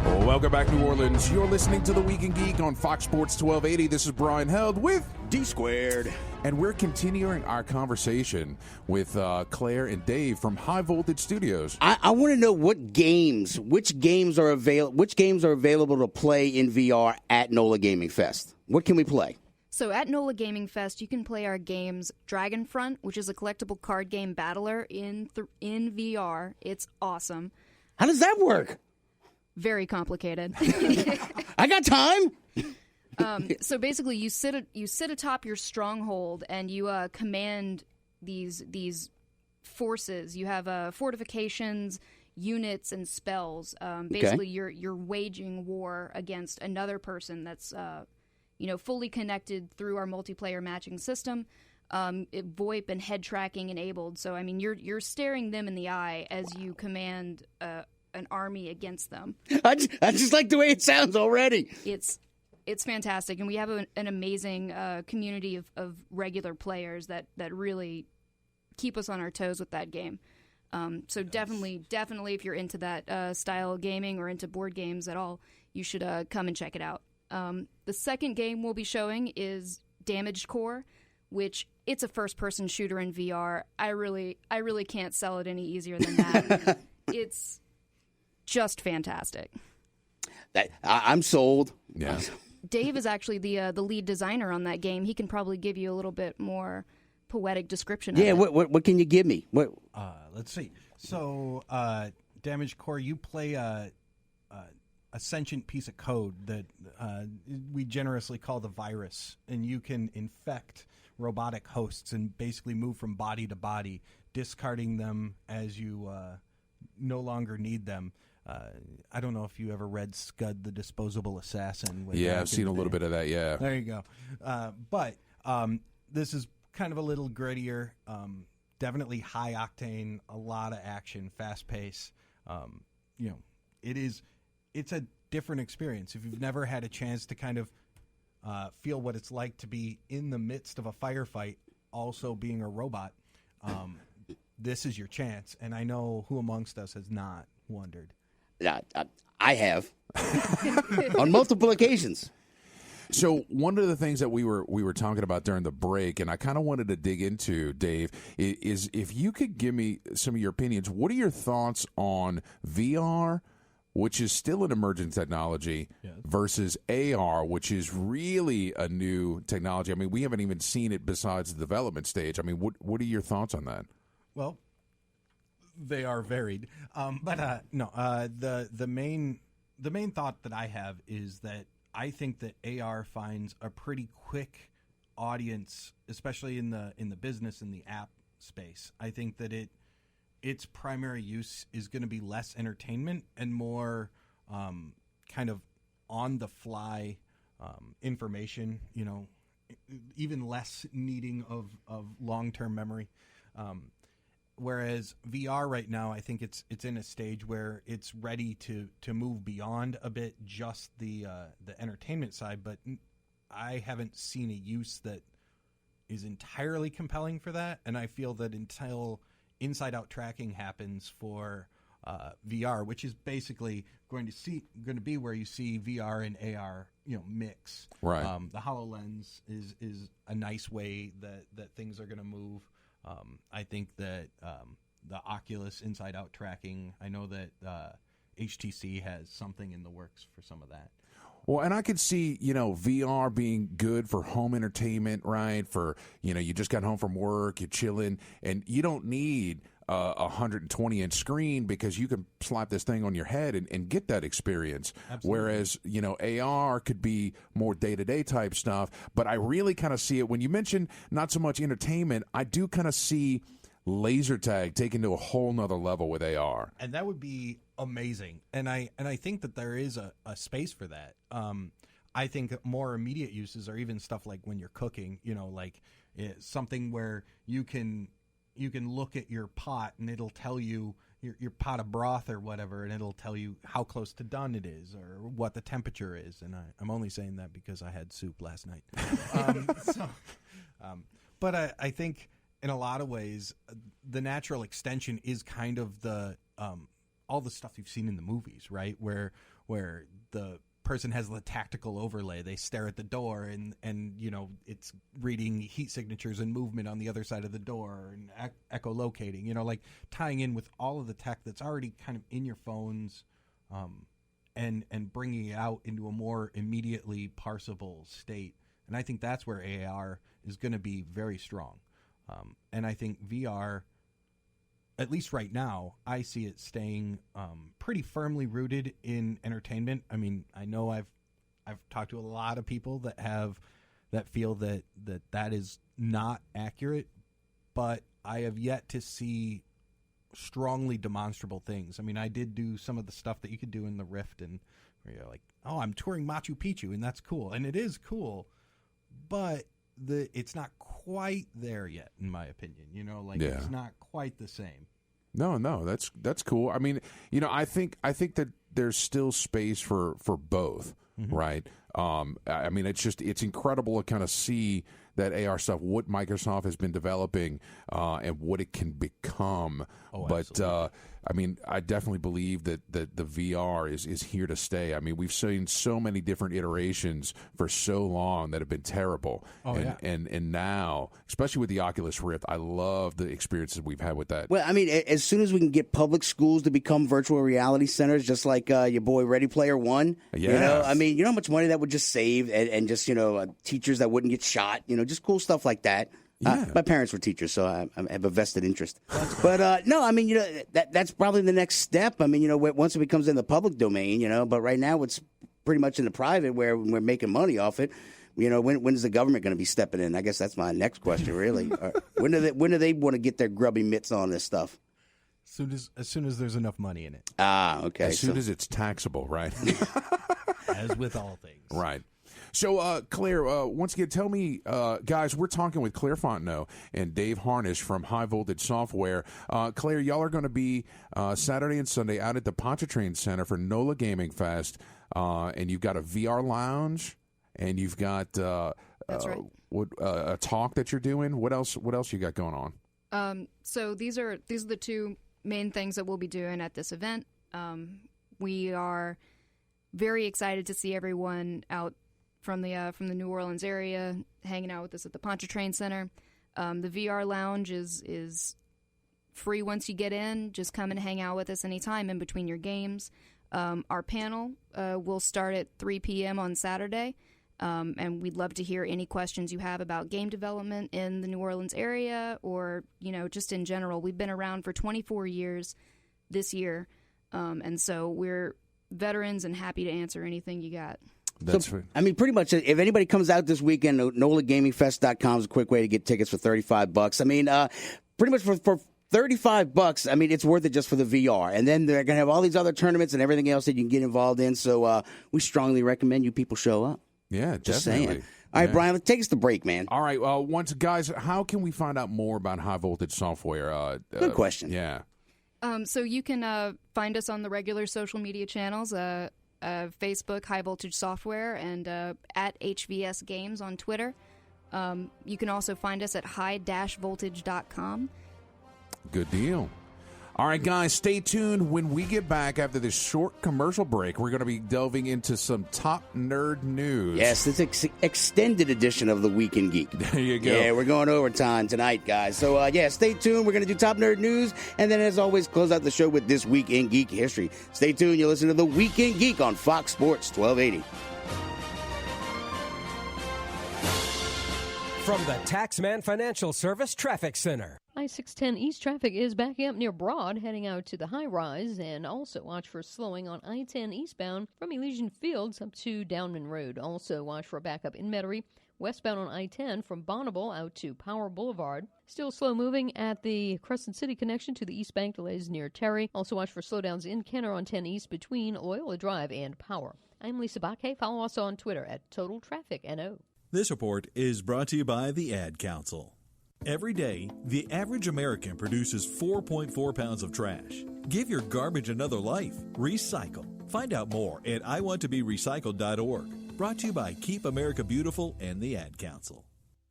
Well, welcome back, New Orleans. You're listening to The Week in Geek on Fox Sports 1280. This is Brian Held with D Squared. And we're continuing our conversation with Claire and Dave from High Voltage Studios. I want to know which games are available to play in VR at NOLA Gaming Fest. What can we play? So at NOLA Gaming Fest, you can play our games Dragonfront, which is a collectible card game battler in VR. It's awesome. How does that work? Very complicated. I got time. So basically, you sit atop your stronghold, and you command these forces. You have fortifications, units, and spells. Basically, you're waging war against another person that's fully connected through our multiplayer matching system. VoIP and head tracking enabled. So I mean, you're staring them in the eye as you command an army against them. I just like the way it sounds already. It's fantastic, and we have an amazing community of regular players that really keep us on our toes with that game. So definitely, if you're into that style of gaming or into board games at all, you should come and check it out. The second game we'll be showing is Damaged Core, which it's a first-person shooter in VR. I really can't sell it any easier than that. It's just fantastic. I'm sold. Yeah. Dave is actually the lead designer on that game. He can probably give you a little bit more poetic description of it. What can you give me? Let's see. So, Damaged Core, you play a sentient piece of code that we generously call the virus, and you can infect robotic hosts and basically move from body to body, discarding them as you no longer need them. I don't know if you ever read Scud the Disposable Assassin. Yeah, I've seen a little bit of that, yeah. There you go. But this is kind of a little grittier, definitely high octane, a lot of action, fast pace. It's a different experience. If you've never had a chance to kind of feel what it's like to be in the midst of a firefight, also being a robot, this is your chance. And I know who amongst us has not wondered. I have on multiple occasions. So one of the things that we were talking about during the break, and I kind of wanted to dig into, Dave, is if you could give me some of your opinions. What are your thoughts on VR, which is still an emerging technology, versus AR, which is really a new technology? I mean, we haven't even seen it besides the development stage. I mean, what are your thoughts on that? Well, they are varied, but the main thought that I have is that I think that AR finds a pretty quick audience, especially in the business and the app space. I think that its primary use is going to be less entertainment and more kind of on the fly information. Even less needing of long-term memory. Whereas VR right now, I think it's in a stage where it's ready to move beyond a bit just the entertainment side, but I haven't seen a use that is entirely compelling for that, and I feel that until inside-out tracking happens for VR, which is basically going to be where you see VR and AR mix. Right. The HoloLens is a nice way that things are going to move. I think that the Oculus inside-out tracking, I know that HTC has something in the works for some of that. Well, and I could see, VR being good for home entertainment, right? For, you just got home from work, you're chilling, and you don't need a 120-inch screen because you can slap this thing on your head and get that experience. Absolutely. Whereas, AR could be more day-to-day type stuff. But I really kind of see it. When you mention not so much entertainment, I do kind of see laser tag taken to a whole nother level with AR. And that would be amazing. And I think that there is a space for that. I think more immediate uses are even stuff like when you're cooking, something where you can look at your pot and it'll tell you your pot of broth or whatever, and it'll tell you how close to done it is or what the temperature is. And I'm only saying that because I had soup last night. But I think in a lot of ways, the natural extension is kind of the all the stuff you've seen in the movies, right? Where the person has the tactical overlay. They stare at the door and it's reading heat signatures and movement on the other side of the door and echolocating, like tying in with all of the tech that's already kind of in your phones and bringing it out into a more immediately parsable state. And I think that's where AR is going to be very strong. And I think VR, at least right now, I see it staying pretty firmly rooted in entertainment. I mean, I know I've talked to a lot of people that feel that is not accurate, but I have yet to see strongly demonstrable things. I mean, I did do some of the stuff that you could do in the Rift, and where you're like, oh, I'm touring Machu Picchu, and that's cool. And it is cool, but it's not quite there yet, in my opinion. You know, like it's not quite the same. No, that's cool. I mean, you know, I think that there's still space for both, right? I mean, it's incredible to kind of see that AR stuff, what Microsoft has been developing, and what it can become. But I mean, I definitely believe that the VR is here to stay. I mean, we've seen so many different iterations for so long that have been terrible. And now, especially with the Oculus Rift, I love the experiences we've had with that. Well, I mean, as soon as we can get public schools to become virtual reality centers, just like your boy Ready Player One, you know, I mean, you know how much money that would just save, and just, you know, teachers that wouldn't get shot, you know, just cool stuff like that. My parents were teachers, so I have a vested interest. But no, I mean, you know, that's probably the next step. I mean, you know, once it becomes in the public domain, you know, but right now it's pretty much in the private where we're making money off it. You know, when is the government going to be stepping in? I guess that's my next question, really. When do they want to get their grubby mitts on this stuff? As soon as there's enough money in it. Okay. As soon as it's taxable, right? As with all things. Right. So, Claire, once again, tell me, guys, we're talking with Claire Fontenot and Dave Harnish from High Voltage Software. Claire, y'all are going to be Saturday and Sunday out at the Pontchartrain Center for NOLA Gaming Fest, and you've got a VR lounge, and you've got That's right. A talk that you're doing. What else you got going on? So these are the two main things that we'll be doing at this event. We are very excited to see everyone out from the New Orleans area hanging out with us at the Pontchartrain Center. The VR lounge is free once you get in. Just come and hang out with us anytime in between your games. Our panel will start at 3 p.m. on Saturday, and we'd love to hear any questions you have about game development in the New Orleans area, or, you know, just in general. We've been around for 24 years this year, and so we're veterans and happy to answer anything you got. That's right. I mean, pretty much, if anybody comes out this weekend, NOLAGamingFest.com is a quick way to get tickets for $35. I mean, pretty much for $35, I mean, it's worth it just for the VR. And then they're going to have all these other tournaments and everything else that you can get involved in. So we strongly recommend you people show up. Yeah, just definitely. saying. All right, Brian, let's take us to break, man. All right, guys, how can we find out more about High Voltage Software? Good question. Yeah. So you can find us on the regular social media channels, Facebook, High Voltage Software, and at HVS Games on Twitter. You can also find us at high-voltage.com. Good deal. All right, guys, stay tuned. When we get back after this short commercial break, we're going to be delving into some top nerd news. Yes, it's an extended edition of the Week in Geek. There you go. Yeah, we're going overtime tonight, guys. So, stay tuned. We're going to do top nerd news. And then, as always, close out the show with This Week in Geek History. Stay tuned. You'll listen to the Week in Geek on Fox Sports 1280. From the Taxman Financial Service Traffic Center. I-610 East traffic is backing up near Broad, heading out to the high rise, and also watch for slowing on I-10 eastbound from Elysian Fields up to Downman Road. Also watch for a backup in Metairie, westbound on I-10 from Bonneville out to Power Boulevard. Still slow moving at the Crescent City connection to the East Bank, delays near Terry. Also watch for slowdowns in Kenner on 10 East between Loyola Drive and Power. I'm Lisa Bakke. Follow us on Twitter at Total Traffic NO. This report is brought to you by the Ad Council. Every day, the average American produces 4.4 pounds of trash. Give your garbage another life. Recycle. Find out more at iwanttoberecycled.org. Brought to you by Keep America Beautiful and the Ad Council.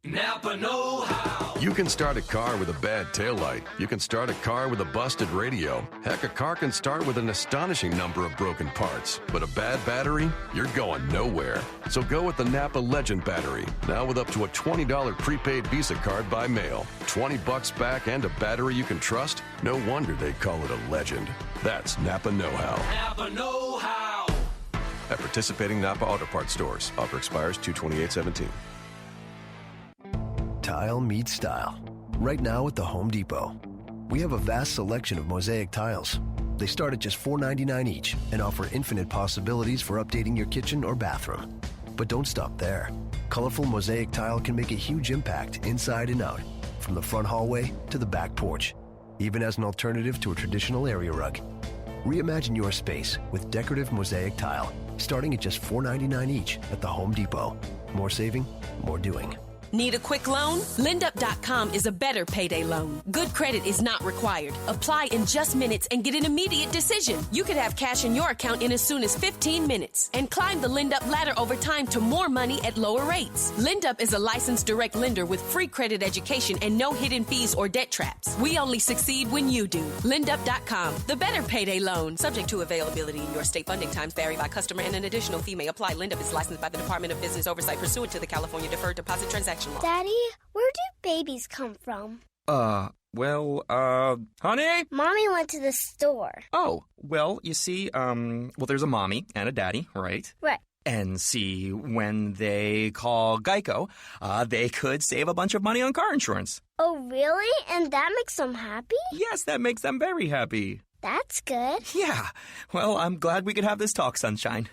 Napa know-how. You can start a car with a bad taillight. You can start a car with a busted radio. Heck, a car can start with an astonishing number of broken parts. But a bad battery? You're going nowhere. So go with the Napa Legend battery. Now with up to a $20 prepaid Visa card by mail. $20 back and a battery you can trust? No wonder they call it a legend. That's Napa know-how. Napa know-how. At participating Napa Auto Parts stores. Offer expires 2/28/17. Tile meets style. Right now at the Home Depot. We have a vast selection of mosaic tiles. They start at just $4.99 each and offer infinite possibilities for updating your kitchen or bathroom. But don't stop there. Colorful mosaic tile can make a huge impact inside and out. from the front hallway to the back porch, even as an alternative to a traditional area rug. Reimagine your space with decorative mosaic tile, starting at just $4.99 each at the Home Depot. More saving, more doing. Need a quick loan? LendUp.com is a better payday loan. Good credit is not required. Apply in just minutes and get an immediate decision. You could have cash in your account in as soon as 15 minutes and climb the LendUp ladder over time to more money at lower rates. LendUp is a licensed direct lender with free credit education and no hidden fees or debt traps. We only succeed when you do. LendUp.com, the better payday loan. Subject to availability in your state. Funding times vary by customer and an additional fee may apply. LendUp is licensed by the Department of Business Oversight pursuant to the California Deferred Deposit Transaction Law. Daddy, where do babies come from? Honey? Mommy went to the store. Oh, well, you see, there's a mommy and a daddy, right? Right. And see, when they call Geico, they could save a bunch of money on car insurance. Oh, really? And that makes them happy? Yes, that makes them very happy. That's good. Yeah. Well, I'm glad we could have this talk, Sunshine.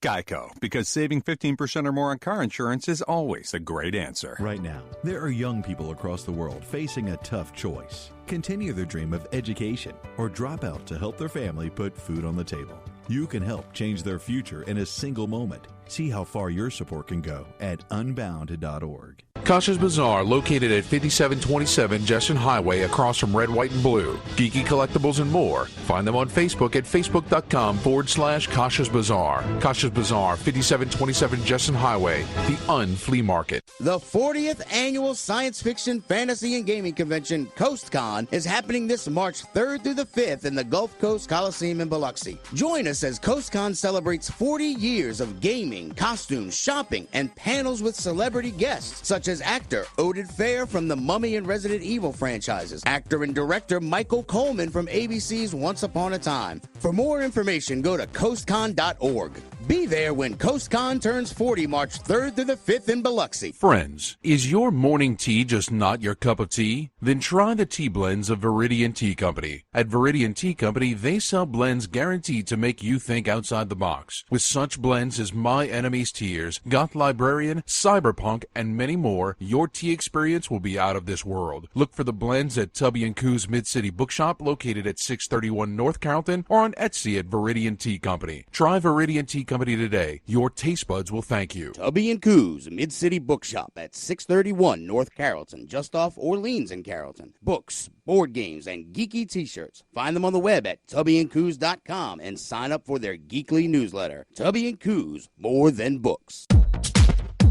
Geico, because saving 15% or more on car insurance is always a great answer. Right now, there are young people across the world facing a tough choice. Continue their dream of education or drop out to help their family put food on the table. You can help change their future in a single moment. See how far your support can go at unbound.org. Kasha's Bazaar, located at 5727 Jesson Highway, across from Red, White, and Blue. Geeky collectibles and more. Find them on Facebook at facebook.com/Kasha's Bazaar. Kasha's Bazaar, 5727 Jesson Highway, the Flea Market. The 40th Annual Science Fiction, Fantasy, and Gaming Convention, CoastCon, is happening this March 3rd through the 5th in the Gulf Coast Coliseum in Biloxi. Join us as CoastCon celebrates 40 years of gaming, costumes, shopping, and panels with celebrity guests, such as actor Oded Fair from the Mummy and Resident Evil franchises, actor and director Michael Coleman from ABC's Once Upon a Time. For more information, go to coastcon.org. Be there when CoastCon turns 40 March 3rd through the 5th in Biloxi. Friends, is your morning tea just not your cup of tea? Then try the tea blends of Viridian Tea Company. At Viridian Tea Company, they sell blends guaranteed to make you think outside the box. With such blends as My Enemy's Tears, Goth Librarian, Cyberpunk, and many more, your tea experience will be out of this world. Look for the blends at Tubby & Coo's Mid-City Bookshop, located at 631 North Carrollton, or on Etsy at Viridian Tea Company. Try Viridian Tea Company today. Your taste buds will thank you. Tubby & Coo's Mid-City Bookshop at 631 North Carrollton, just off Orleans in Carrollton. Books, board games, and geeky t-shirts. Find them on the web at tubbyandcoos.com and sign up for their geekly newsletter. Tubby & Coo's, more than books.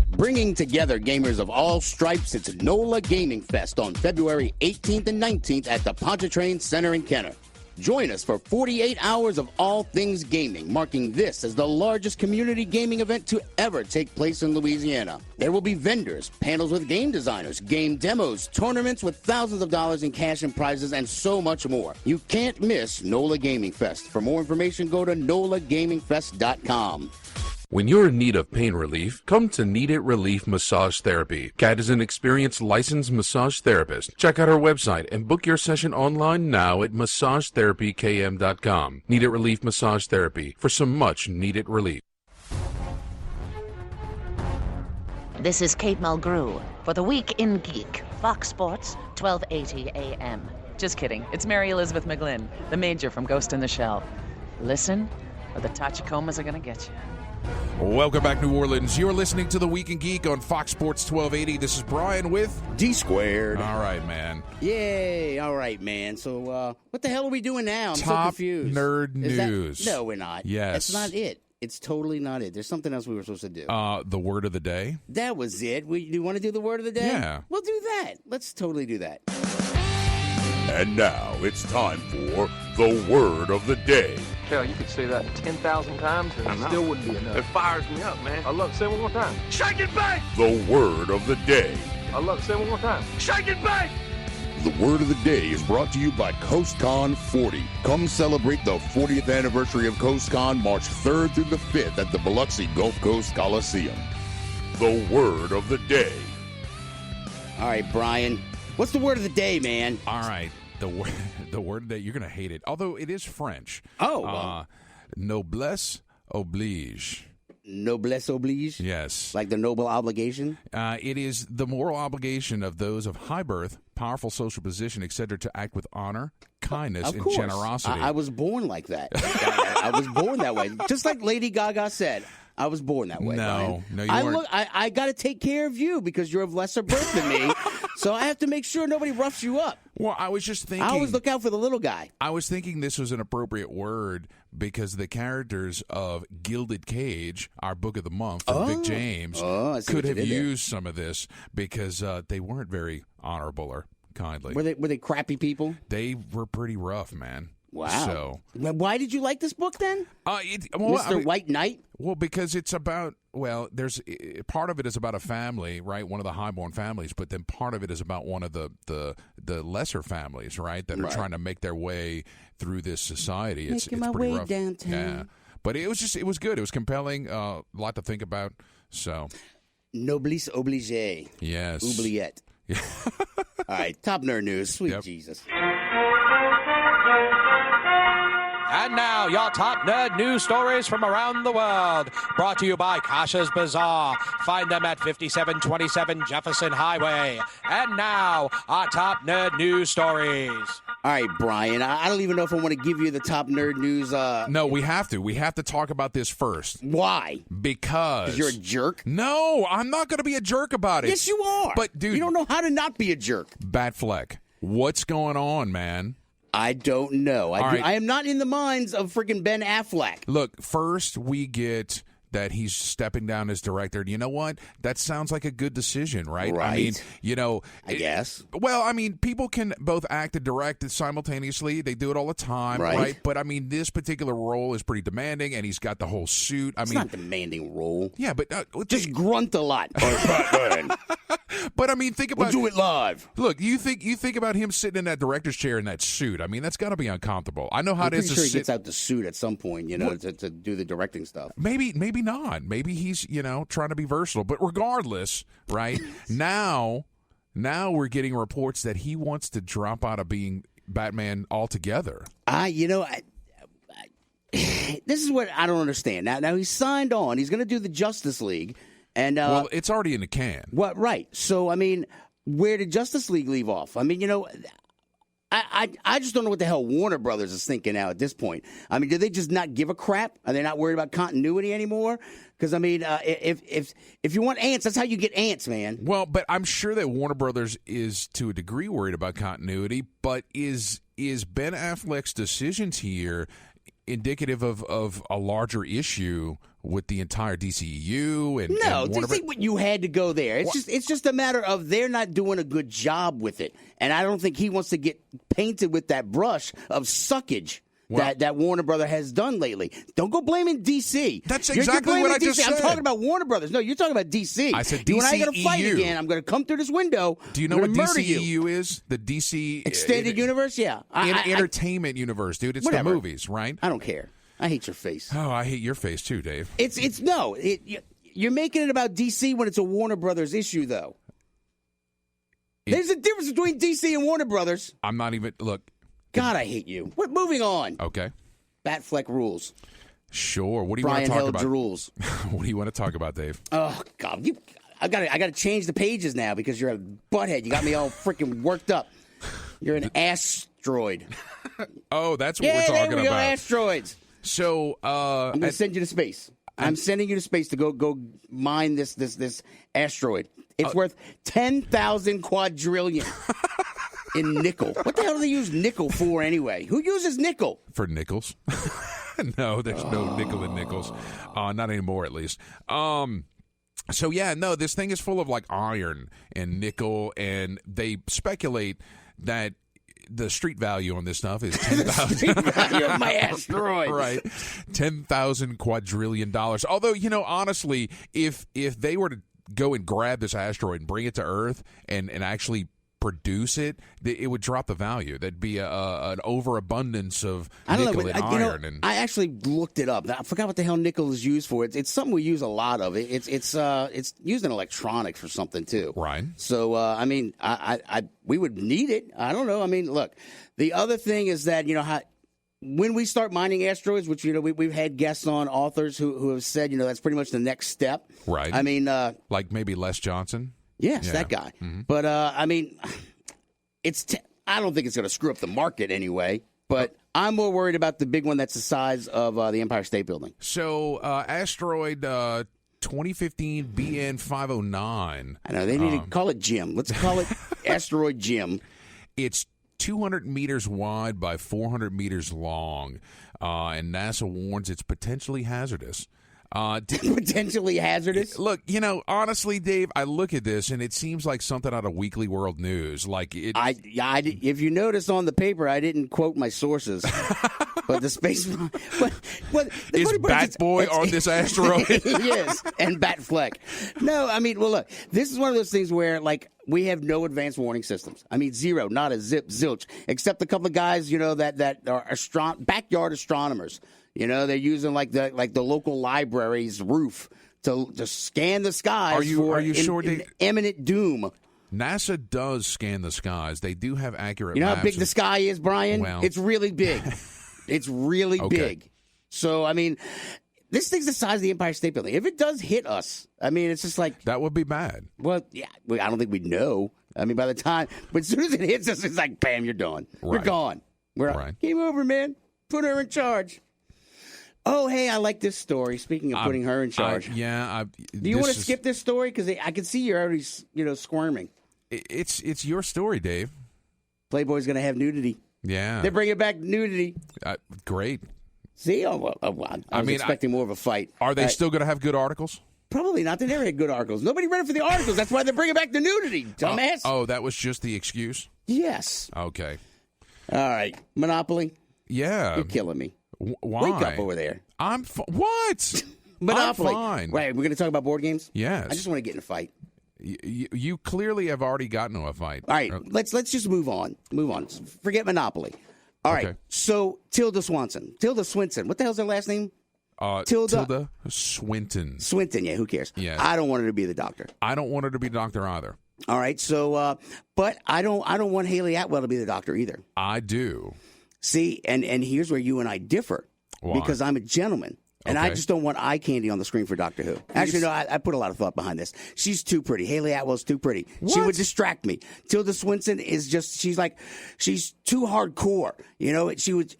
Bringing together gamers of all stripes, it's NOLA Gaming Fest on February 18th and 19th at the Pontchartrain Center in Kenner. Join us for 48 hours of all things gaming, marking this as the largest community gaming event to ever take place in Louisiana. There will be vendors, panels with game designers, game demos, tournaments with thousands of dollars in cash and prizes, and so much more. You can't miss NOLA Gaming Fest. For more information, go to nolagamingfest.com. When you're in need of pain relief, come to Need It Relief Massage Therapy. Kat is an experienced licensed massage therapist. Check out our website and book your session online now at massagetherapykm.com. Need It Relief Massage Therapy for some much needed relief. This is Kate Mulgrew for the Week in Geek, Fox Sports, 1280 a.m. Just kidding. It's Mary Elizabeth McGlynn, the Major from Ghost in the Shell. Listen, or the Tachicomas are going to get you. Welcome back, New Orleans. You're listening to The Week in Geek on Fox Sports 1280. This is Brian with D-Squared. All right, man. Yay. All right, man. So what the hell are we doing now? I'm so Top confused. nerd news. No, we're not. Yes. That's not it. It's totally not it. There's something else we were supposed to do. The word of the day? That was it. Do you want to do the word of the day? Yeah. We'll do that. Let's totally do that. And now it's time for the word of the day. Hell, you could say that 10,000 times and it still wouldn't be enough. It fires me up, man. I love it. Say it one more time. Shake it back! The word of the day. I love it. Say it one more time. Shake it back! The word of the day is brought to you by CoastCon 40. Come celebrate the 40th anniversary of CoastCon March 3rd through the 5th at the Biloxi Gulf Coast Coliseum. The word of the day. All right, Brian. What's the word of the day, man? All right. The word that you're going to hate it, although it is French. Oh, noblesse oblige. Noblesse oblige? Yes. Like the noble obligation? It is the moral obligation of those of high birth, powerful social position, etc., to act with honor, kindness, Of and course. generosity. I was born like that. I was born that way. Just like Lady Gaga said, I was born that way. No, Brian. no, you weren't. I got to take care of you because you're of lesser birth than me, so I have to make sure nobody roughs you up. Well, I was just thinking. I always look out for the little guy. I was thinking this was an appropriate word because the characters of Gilded Cage, our book of the month from Vic James, I see could what you have did there. used some of this because they weren't very honorable or kindly. Were they crappy people? They were pretty rough, man. Wow. So, why did you like this book then? Mr. White Knight? Well, because it's about, there's part of it is about a family, right? One of the highborn families, but then part of it is about one of the lesser families, right? That are trying to make their way through this society. It's my pretty way rough. downtown. Yeah. But it was good. It was compelling, a lot to think about. So, Noblesse oblige. yes. Oubliette. All right, top nerd news. Sweet Jesus. And now, your top nerd news stories from around the world. Brought to you by Kasha's Bazaar. Find them at 5727 Jefferson Highway. And now, our top nerd news stories. All right, Brian, I don't even know if I want to give you the top nerd news. No, we have to. We have to talk about this first. Why? Because you're a jerk? No, I'm not going to be a jerk about it. Yes, you are. But, dude. You don't know how to not be a jerk. Batfleck, what's going on, man? I don't know. I am not in the minds of freaking Ben Affleck. Look, first we get that he's stepping down as director. And you know what? That sounds like a good decision, right? Right. I mean, I guess. Well, I mean, people can both act and direct simultaneously. They do it all the time, right? But, I mean, this particular role is pretty demanding, and he's got the whole suit. It's not a demanding role. Yeah, but... just grunt a lot. But, I mean, think about... We'll do it live. Look, you think about him sitting in that director's chair in that suit. I mean, that's got to be uncomfortable. I know how it is to sure he sit... gets out the suit at some point, to do the directing stuff. Maybe not. Maybe he's, trying to be versatile. But regardless, right, now we're getting reports that he wants to drop out of being Batman altogether. This is what I don't understand. Now he's signed on. He's going to do the Justice League. And well, it's already in the can. What? Right. So, I mean, where did Justice League leave off? I mean, I just don't know what the hell Warner Brothers is thinking now at this point. I mean, do they just not give a crap? Are they not worried about continuity anymore? Because, I mean, if you want ants, that's how you get ants, man. Well, but I'm sure that Warner Brothers is, to a degree, worried about continuity. But is Ben Affleck's decisions here indicative of a larger issue with the entire DCEU? No, and just think what you had to go there. It's just a matter of they're not doing a good job with it, and I don't think he wants to get painted with that brush of suckage that Warner Brother has done lately. Don't go blaming DC. That's You're exactly blaming what I DC. just said. I'm talking about Warner Brothers. No, you're talking about DC. I said You and I are going to fight DCEU. again. I'm going to come through this window. Do you know I'm what gonna murder you. DCEU is? The DC Extended Universe? Yeah. Entertainment universe, dude. It's whatever. the movies, right? I don't care. I hate your face. Oh, I hate your face too, Dave. You're making it about DC when it's a Warner Brothers issue, though. There's a difference between DC and Warner Brothers. I'm not even look. God, I hate you. We're moving on. Okay. Batfleck rules. Sure. What do you Brian want to talk held about? the rules. What do you want to talk about, Dave? Oh God, I got to change the pages now because you're a butthead. You got me all freaking worked up. You're an asteroid. Oh, that's what we're talking there we go, about. asteroids. So I'm going to send you to space. I'm sending you to space to go mine this asteroid. It's worth 10,000 quadrillion in nickel. What the hell do they use nickel for anyway? Who uses nickel? For nickels. No, there's no nickel in nickels. Not anymore, at least. So, yeah, no, this thing is full of, like, iron and nickel, and they speculate that the street value on this stuff is $10,000. Street value of my asteroid. Right. $10,000 quadrillion. Although, honestly, if they were to go and grab this asteroid and bring it to Earth and actually produce it, it would drop the value. There'd be an overabundance of nickel and iron. I actually looked it up. I forgot what the hell nickel is used for. It's something we use a lot of. It's used in electronics or something too. Right. So I mean, we would need it. I don't know. I mean, look, the other thing is that when we start mining asteroids, which we've had guests on, authors who have said that's pretty much the next step. Right. I mean, like maybe Les Johnson. Yes, that guy. Mm-hmm. But I mean, I don't think it's going to screw up the market anyway, but I'm more worried about the big one that's the size of the Empire State Building. So, asteroid 2015 BN 509. I know, they need to call it Jim. Let's call it Asteroid Jim. It's 200 meters wide by 400 meters long, and NASA warns it's potentially hazardous. Potentially hazardous? Look, honestly, Dave, I look at this and it seems like something out of Weekly World News. Like if you notice on the paper, I didn't quote my sources. But the space, is Bat Boy on this asteroid? Yes, and Batfleck. No, I mean, well, look, this is one of those things where we have no advanced warning systems. I mean, zero, not a zip, zilch, except a couple of guys, that are backyard astronomers. They're using the local library's roof to scan the skies. Are you sure, Dave? Imminent doom. NASA does scan the skies. They do have accurate. You know maps how big the sky is, Brian? Well, it's really big. It's really big. So I mean, this thing's the size of the Empire State Building. If it does hit us, I mean, it's just like that would be bad. Well, yeah, I don't think we'd know. I mean, by the time, but as soon as it hits us, it's like, bam, you're done. We're gone. We're game over, man. Put her in charge. Oh, hey, I like this story. Speaking of putting her in charge. Do you want to skip this story? Because I can see you're already, squirming. It's your story, Dave. Playboy's going to have nudity. Yeah. They're bringing back nudity. Great. See? I was expecting more of a fight. Are they still going to have good articles? Probably not. They never had good articles. Nobody read it for the articles. That's why they're bringing back the nudity, dumbass. Oh, that was just the excuse? Yes. Okay. All right. Monopoly? Yeah. You're killing me. Why? Wake up over there. What? Monopoly. I'm fine. Right, we're going to talk about board games? Yes. I just want to get in a fight. You clearly have already gotten into a fight. All right, let's just move on. Forget Monopoly. All right, so Tilda Swinton. What the hell's her last name? Tilda Swinton. Swinton, yeah, who cares? Yes. I don't want her to be the doctor. I don't want her to be doctor either. All right, so, but I don't want Haley Atwell to be the doctor either. I do. See, and here's where you and I differ. Why? Because I'm a gentleman. And I just don't want eye candy on the screen for Doctor Who. Actually, no, I put a lot of thought behind this. She's too pretty. Haley Atwell's too pretty. What? She would distract me. Tilda Swinton is she's too hardcore.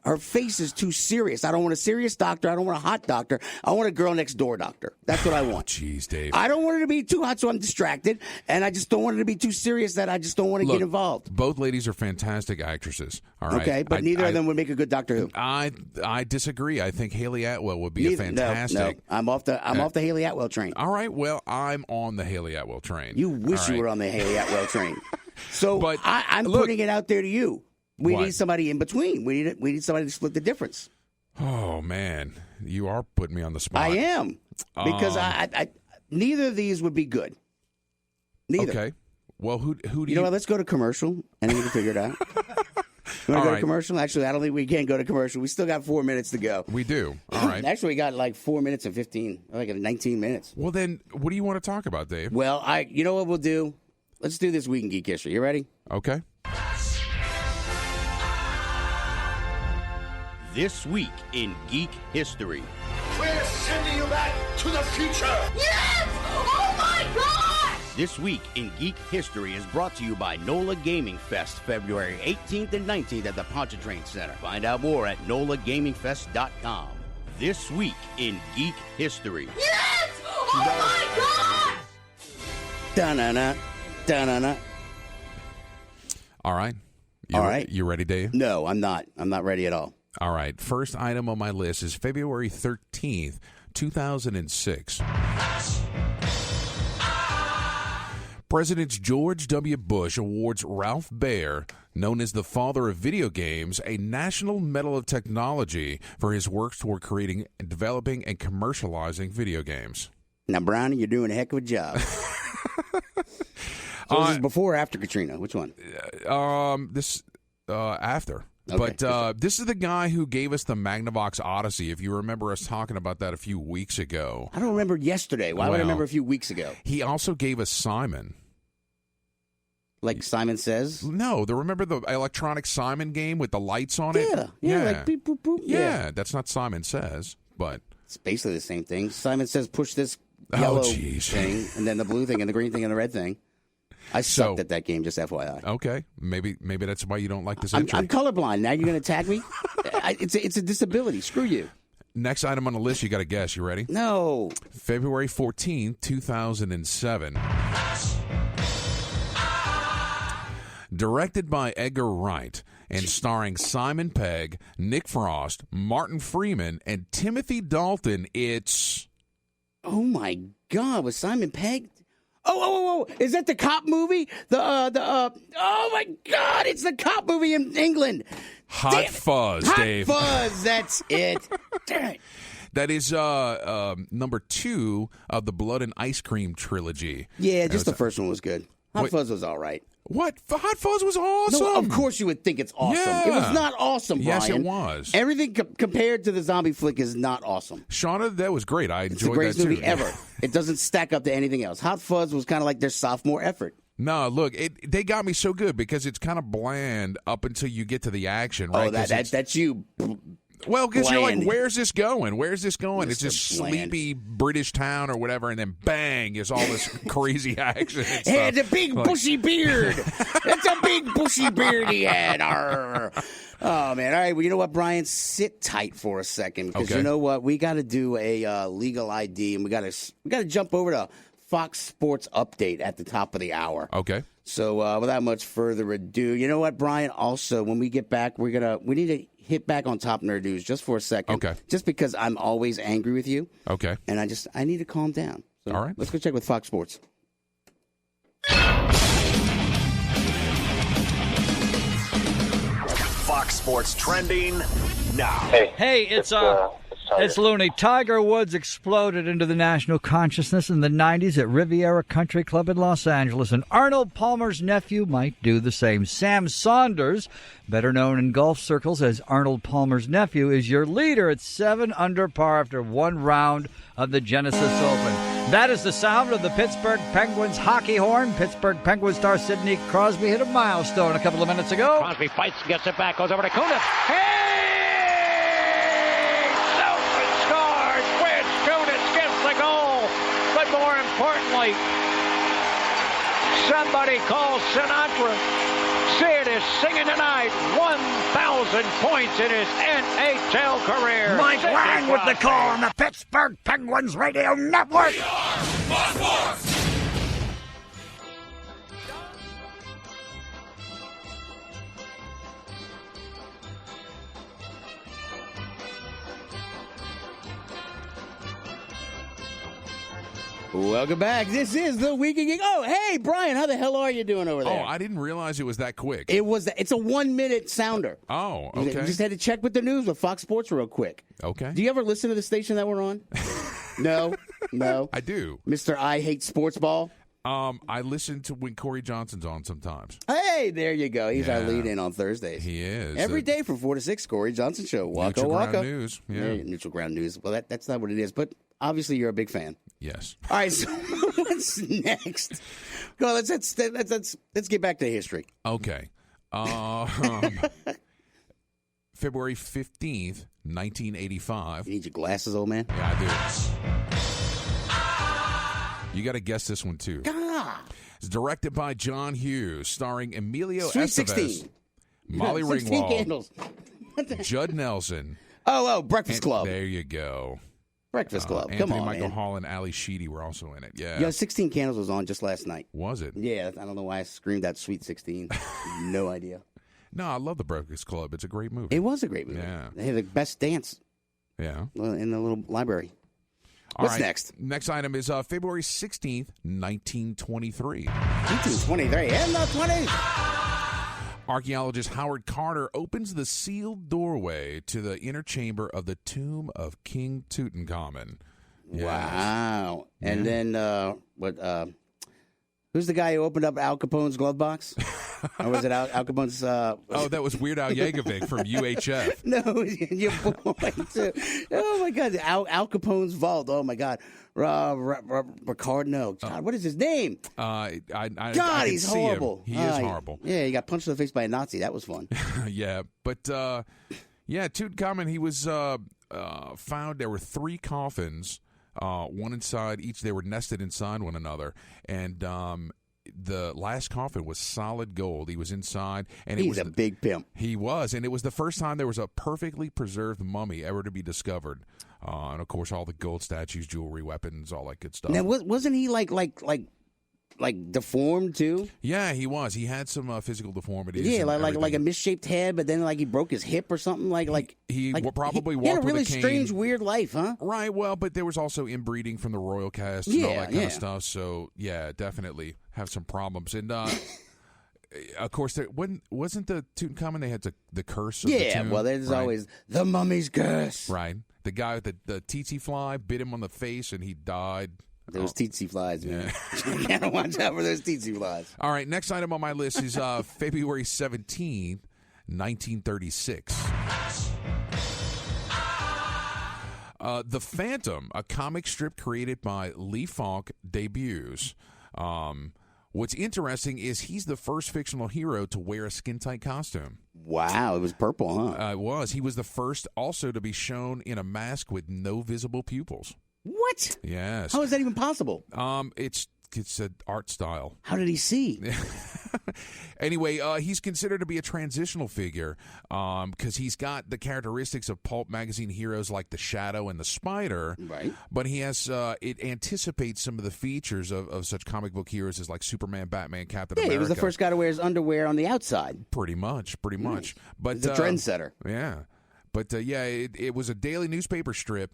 Her face is too serious. I don't want a serious doctor. I don't want a hot doctor. I want a girl next door doctor. That's what I want. Jeez, Dave. I don't want her to be too hot so I'm distracted. And I just don't want her to be too serious that I just don't want to get involved. Both ladies are fantastic actresses. All right. Okay, but neither of them would make a good Doctor Who. I disagree. I think Haley Atwell would be fantastic. No, I'm off the Haley Atwell train. All right, well, I'm on the Haley Atwell train. You wish you were on the Haley Atwell train. So but I'm putting it out there to you. We What? need somebody in between. We need somebody to split the difference. Oh man, you are putting me on the spot. I am because I neither of these would be good. Neither. Okay. Well, who do you know what? Let's go to commercial and then we can figure it out. You want to go to commercial? Actually, I don't think we can go to commercial. We still got 4 minutes to go. We do. All right. Actually, we got like 4 minutes and 19 minutes. Well, then, what do you want to talk about, Dave? Well, you know what we'll do? Let's do this Week in Geek History. You ready? Okay. This Week in Geek History. We're sending you back to the future! Yes! Oh my God! This Week in Geek History is brought to you by NOLA Gaming Fest, February 18th and 19th at the Pontchartrain Center. Find out more at nolagamingfest.com. This Week in Geek History. Yes! Oh my God! Da-na-na, da-na-na. All right. All right. You ready, Dave? No, I'm not. I'm not ready at all. All right. First item on my list is February 13th, 2006. President George W. Bush awards Ralph Baer, known as the father of video games, a National Medal of Technology for his work toward creating, developing, and commercializing video games. Now, Brownie, you're doing a heck of a job. So this is before or after Katrina? Which one? After. Okay. But this is the guy who gave us the Magnavox Odyssey, if you remember us talking about that a few weeks ago. I don't remember yesterday. Why would I remember a few weeks ago? He also gave us Simon. Like Simon Says? No, remember the electronic Simon game with the lights on it? Yeah, like beep, boop, boop. Yeah, that's not Simon Says, but... It's basically the same thing. Simon Says push this yellow thing, and then the blue thing, and the green thing, and the red thing. I sucked at that game, just FYI. Okay, maybe that's why you don't like this entry. I'm colorblind. Now you're going to attack me? It's a disability. Screw you. Next item on the list, you got to guess. You ready? No. February 14th, 2007. Directed by Edgar Wright and starring Simon Pegg, Nick Frost, Martin Freeman, and Timothy Dalton, it's... Oh, my God. Was Simon Pegg... Oh! Is that the cop movie? Oh my God! It's the cop movie in England. Hot Fuzz, Dave. Hot Fuzz. That's it. Damn it. That is number 2 of the Blood and Ice Cream trilogy. Yeah, just the first one was good. Hot Fuzz was all right. What? Hot Fuzz was awesome. No, of course you would think it's awesome. Yeah. It was not awesome, Brian. Yes, it was. Everything compared to the zombie flick is not awesome. Shauna, that was great. I enjoyed that, too. It's the greatest movie ever. It doesn't stack up to anything else. Hot Fuzz was kind of like their sophomore effort. No, look, they got me so good because it's kind of bland up until you get to the action, right? Oh, that's you. Well, because you're like, Bland. where's this going? Where's this going? Mr. It's this Bland. sleepy British town or whatever, and then bang is all this crazy action. And He had a stuff. big bushy beard. It's a big bushy beard he had. Arr. Oh, man. All right. Well, you know what, Brian? Sit tight for a second because you know what? We got to do a legal ID, and we got to jump over to Fox Sports Update at the top of the hour. Okay. So without much further ado, you know what, Brian? Also, when we get back, we need to hit back on Top Nerd News just for a second. Okay. Just because I'm always angry with you. Okay. And I need to calm down. So all right. Let's go check with Fox Sports. Fox Sports trending now. Hey, it's Looney. Tiger Woods exploded into the national consciousness in the 90s at Riviera Country Club in Los Angeles, and Arnold Palmer's nephew might do the same. Sam Saunders, better known in golf circles as Arnold Palmer's nephew, is your leader at 7 under par after one round of the Genesis Open. That is the sound of the Pittsburgh Penguins hockey horn. Pittsburgh Penguins star Sidney Crosby hit a milestone a couple of minutes ago. Crosby fights, gets it back, goes over to Kuna. Hey! More importantly, somebody call Sinatra. Sid is singing tonight 1,000 points in his NHL career. Mike Lang with the call on the Pittsburgh Penguins Radio Network. Welcome back. This is the Week in Geek. Oh, hey, Brian, how the hell are you doing over there? Oh, I didn't realize it was that quick. It's a 1 minute sounder. Oh, okay. Just had to check with the news with Fox Sports real quick. Okay. Do you ever listen to the station that we're on? No. I do. Mr. I Hate Sports Ball? I listen to when Corey Johnson's on sometimes. Hey, there you go. He's our lead-in on Thursdays. He is. Every day from 4 to 6, Corey Johnson Show. Waka Neutral waka. Ground News. Yeah. Neutral Ground News. Well, that's not what it is, but obviously you're a big fan. Yes. All right, so what's next? Go. Let's get back to history. Okay. February 15th, 1985. You need your glasses, old man? Yeah, I do. You got to guess this one, too. It's directed by John Hughes, starring Emilio Sweet Estevez, 16. Sixteen Molly Ringwald, candles. Judd Nelson. Oh, Breakfast Club. There you go. Breakfast Club. Come Anthony on, Michael man. Hall and Ali Sheedy were also in it. Yeah. Yeah, 16 Candles was on just last night. Was it? Yeah, I don't know why I screamed that Sweet 16. No idea. No, I love The Breakfast Club. It's a great movie. It was a great movie. Yeah. They had the best dance. Yeah. In the little library. All What's right. next? Next item is February 16th, 1923. 1923 in the 20s. Archaeologist Howard Carter opens the sealed doorway to the inner chamber of the tomb of King Tutankhamun. Yes. Wow. And then, who's the guy who opened up Al Capone's glove box? Or was it Al Capone's? That was Weird Al Yankovic from UHF. No, your boy, too. Oh, my God. Al Capone's vault. Oh, my God. Ricard, no. God, what is his name? God, he's horrible. He is horrible. Yeah, he got punched in the face by a Nazi. That was fun. Yeah, but Tutankhamun, he was found. There were 3 coffins, one inside each. They were nested inside one another, and the last coffin was solid gold. He was inside, and He's a big pimp. He was, and it was the first time there was a perfectly preserved mummy ever to be discovered. And of course, all the gold statues, jewelry, weapons, all that good stuff. Now, wasn't he like deformed too? Yeah, he was. He had some physical deformities. Yeah, and like a misshaped head, but then like he broke his hip or something. He probably he walked had a with really a cane. strange, weird life, huh? Right. Well, but there was also inbreeding from the royal cast and all that kind of stuff. So yeah, definitely have some problems. And of course, wasn't the Tutankhamun? They had the curse. Of the tomb, well, there's always the mummy's curse. Right. The guy with the tsetse fly bit him on the face, and he died. Those tsetse flies, man. You gotta watch out for those tsetse flies. All right, next item on my list is February 17th, 1936. The Phantom, a comic strip created by Lee Falk, debuts. What's interesting is he's the first fictional hero to wear a skin-tight costume. Wow, it was purple, huh? It was. He was the first also to be shown in a mask with no visible pupils. What? Yes. How is that even possible? It's an art style. How did he see? Anyway, he's considered to be a transitional figure because he's got the characteristics of pulp magazine heroes like the Shadow and the Spider. Right. But he has it anticipates some of the features of such comic book heroes as like Superman, Batman, Captain America. He was the first guy to wear his underwear on the outside. Pretty much. But he's a trendsetter. Yeah. But it was a daily newspaper strip.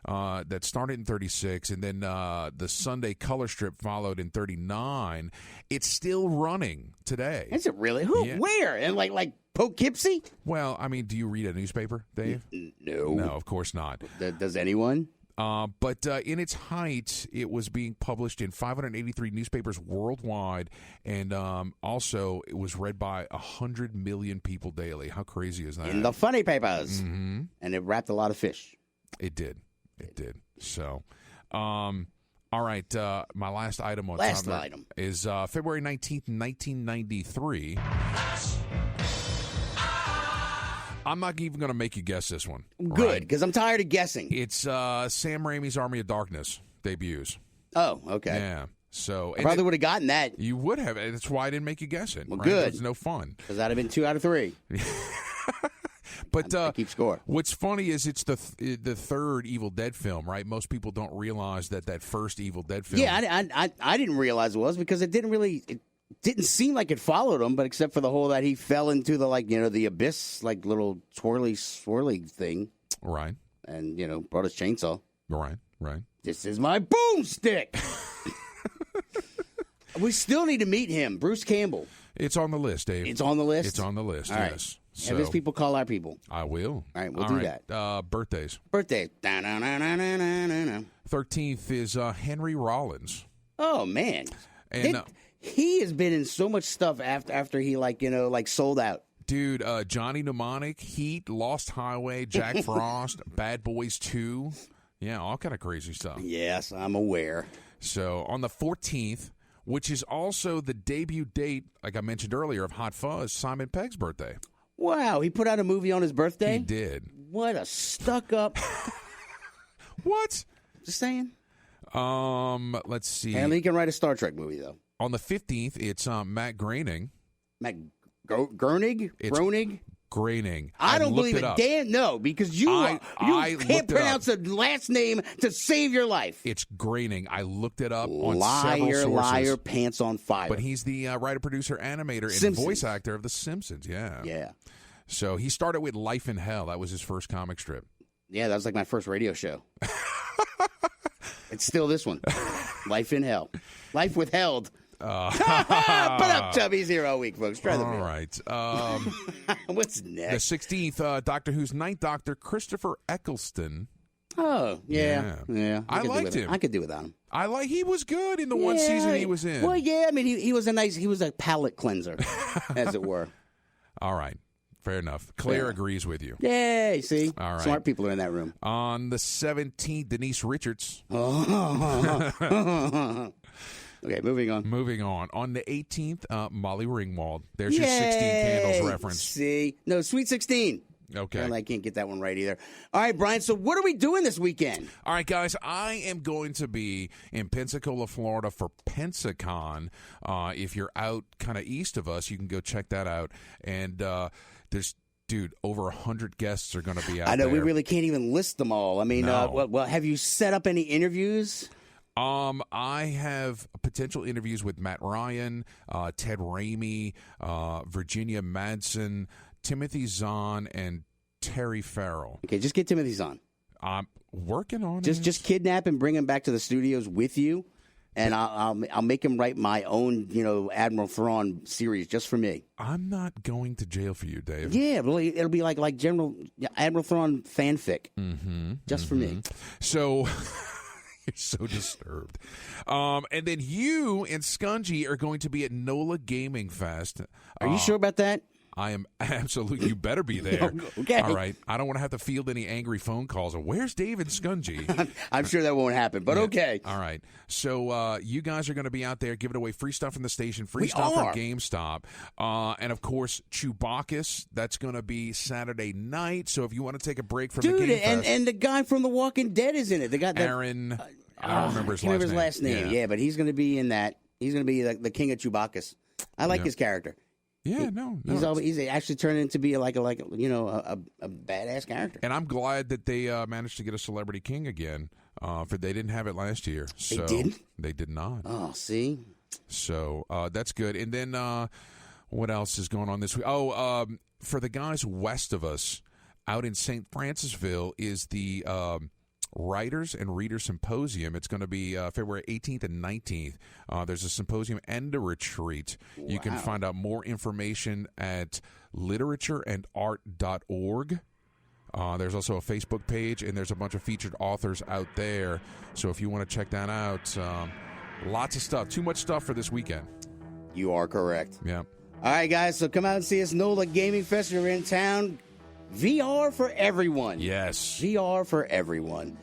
That started in 36, and then the Sunday color strip followed in 39. It's still running today. Is it really? Who? Yeah. Where? And like Poughkeepsie? Well, I mean, do you read a newspaper, Dave? No. No, of course not. Does anyone? But in its height, it was being published in 583 newspapers worldwide, and also it was read by 100 million people daily. How crazy is that? In the funny papers. Mm-hmm. And it wrapped a lot of fish. It did. So, all right. My last item on item is February 19th, 1993. I'm not even going to make you guess this one. Good, because I'm tired of guessing. It's Sam Raimi's Army of Darkness debuts. Oh, okay. Yeah. So I probably would have gotten that. You would have. That's why I didn't make you guess it. Well, right? good. It's no fun. Because that would have been 2 out of 3. But keep score. What's funny is it's the third Evil Dead film, right? Most people don't realize that first Evil Dead film. Yeah, I didn't realize it was because it didn't seem like it followed him, but except for the whole that he fell into the the abyss, like little swirly thing. Right. And brought his chainsaw. Right. This is my boomstick. We still need to meet him, Bruce Campbell. It's on the list, Dave. It's on the list? It's on the list, All right. yes. Have his people call our people. I will. All right, we'll do that. Birthdays. 13th is Henry Rollins. Oh, man. And he has been in so much stuff after he sold out. Dude, Johnny Mnemonic, Heat, Lost Highway, Jack Frost, Bad Boys 2. Yeah, all kind of crazy stuff. Yes, I'm aware. So on the 14th, which is also the debut date, like I mentioned earlier, of Hot Fuzz, Simon Pegg's birthday. Wow, he put out a movie on his birthday? He did. What a stuck-up... What? Just saying. Let's see. And he can write a Star Trek movie, though. On the 15th, it's Matt Groening. Matt Groening? Groening? Groening. I don't believe it. Dan, no, because you can't pronounce a last name to save your life. It's Groening. I looked it up on several sources. Liar, pants on fire. But he's the writer, producer, animator, and voice actor of The Simpsons. Yeah. Yeah. So he started with Life in Hell. That was his first comic strip. Yeah, that was like my first radio show. It's still this one. Life in Hell. Life withheld. Put up Chubby 0 a week, folks. Try the All right. What's next? The 16th, Doctor Who's Ninth Doctor, Christopher Eccleston. Oh, yeah. I liked him. I could do without him. He was good in the one season he was in. Well, yeah, I mean, he was a palate cleanser, as it were. All right. Fair enough. Claire agrees with you. Yay, see? All right. Smart people are in that room. On the 17th, Denise Richards. Okay, moving on. On the 18th, Molly Ringwald. There's your 16 Candles reference. See? No, Sweet 16. Okay. Apparently I can't get that one right either. All right, Brian, so what are we doing this weekend? All right, guys, I am going to be in Pensacola, Florida for Pensacon. If you're out kind of east of us, you can go check that out. And there's, dude, over 100 guests are going to be out there. I know, we really can't even list them all. I mean, No. well, have you set up any interviews? I have potential interviews with Matt Ryan, Ted Ramey, Virginia Madsen, Timothy Zahn, and Terry Farrell. Okay, just get Timothy Zahn. I'm working on it. Just kidnap him, bring him back to the studios with you, and I'll make him write my own, Admiral Thrawn series just for me. I'm not going to jail for you, Dave. Yeah, really, it'll be like Admiral Thrawn fanfic, just for me. So you're so disturbed. And then you and Skungy are going to be at NOLA Gaming Fest. Are you sure about that? I am absolutely. You better be there. Okay. All right. I don't want to have to field any angry phone calls. Where's Dave and Skungy? I'm sure that won't happen, but okay. All right. So you guys are going to be out there giving away free stuff from the station, free stuff from GameStop. And, of course, Chewbacca's. That's going to be Saturday night. So if you want to take a break from the Game Fest. And the guy from The Walking Dead is in it. The guy that, Aaron. I don't remember his last name. Yeah, but he's going to be in that. He's going to be the king of Chewbacca's. I like his character. Yeah, he's actually turned into be like a badass character. And I'm glad that they managed to get a celebrity king again. For they didn't have it last year. So They didn't? They did not. Oh, see. So that's good. And then what else is going on this week? Oh, for the guys west of us, out in St. Francisville is the Writers and Reader Symposium. It's going to be February 18th and 19th. There's a symposium and a retreat. Wow. You can find out more information at literatureandart.org. There's also a Facebook page, and there's a bunch of featured authors out there. So if you want to check that out, lots of stuff. Too much stuff for this weekend. You are correct. Yeah. All right, guys, so come out and see us. NOLA Gaming Fest. You're in town. VR for everyone. Yes. VR for everyone.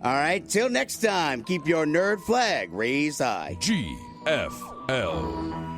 All right, till next time, keep your nerd flag raised high. GFL.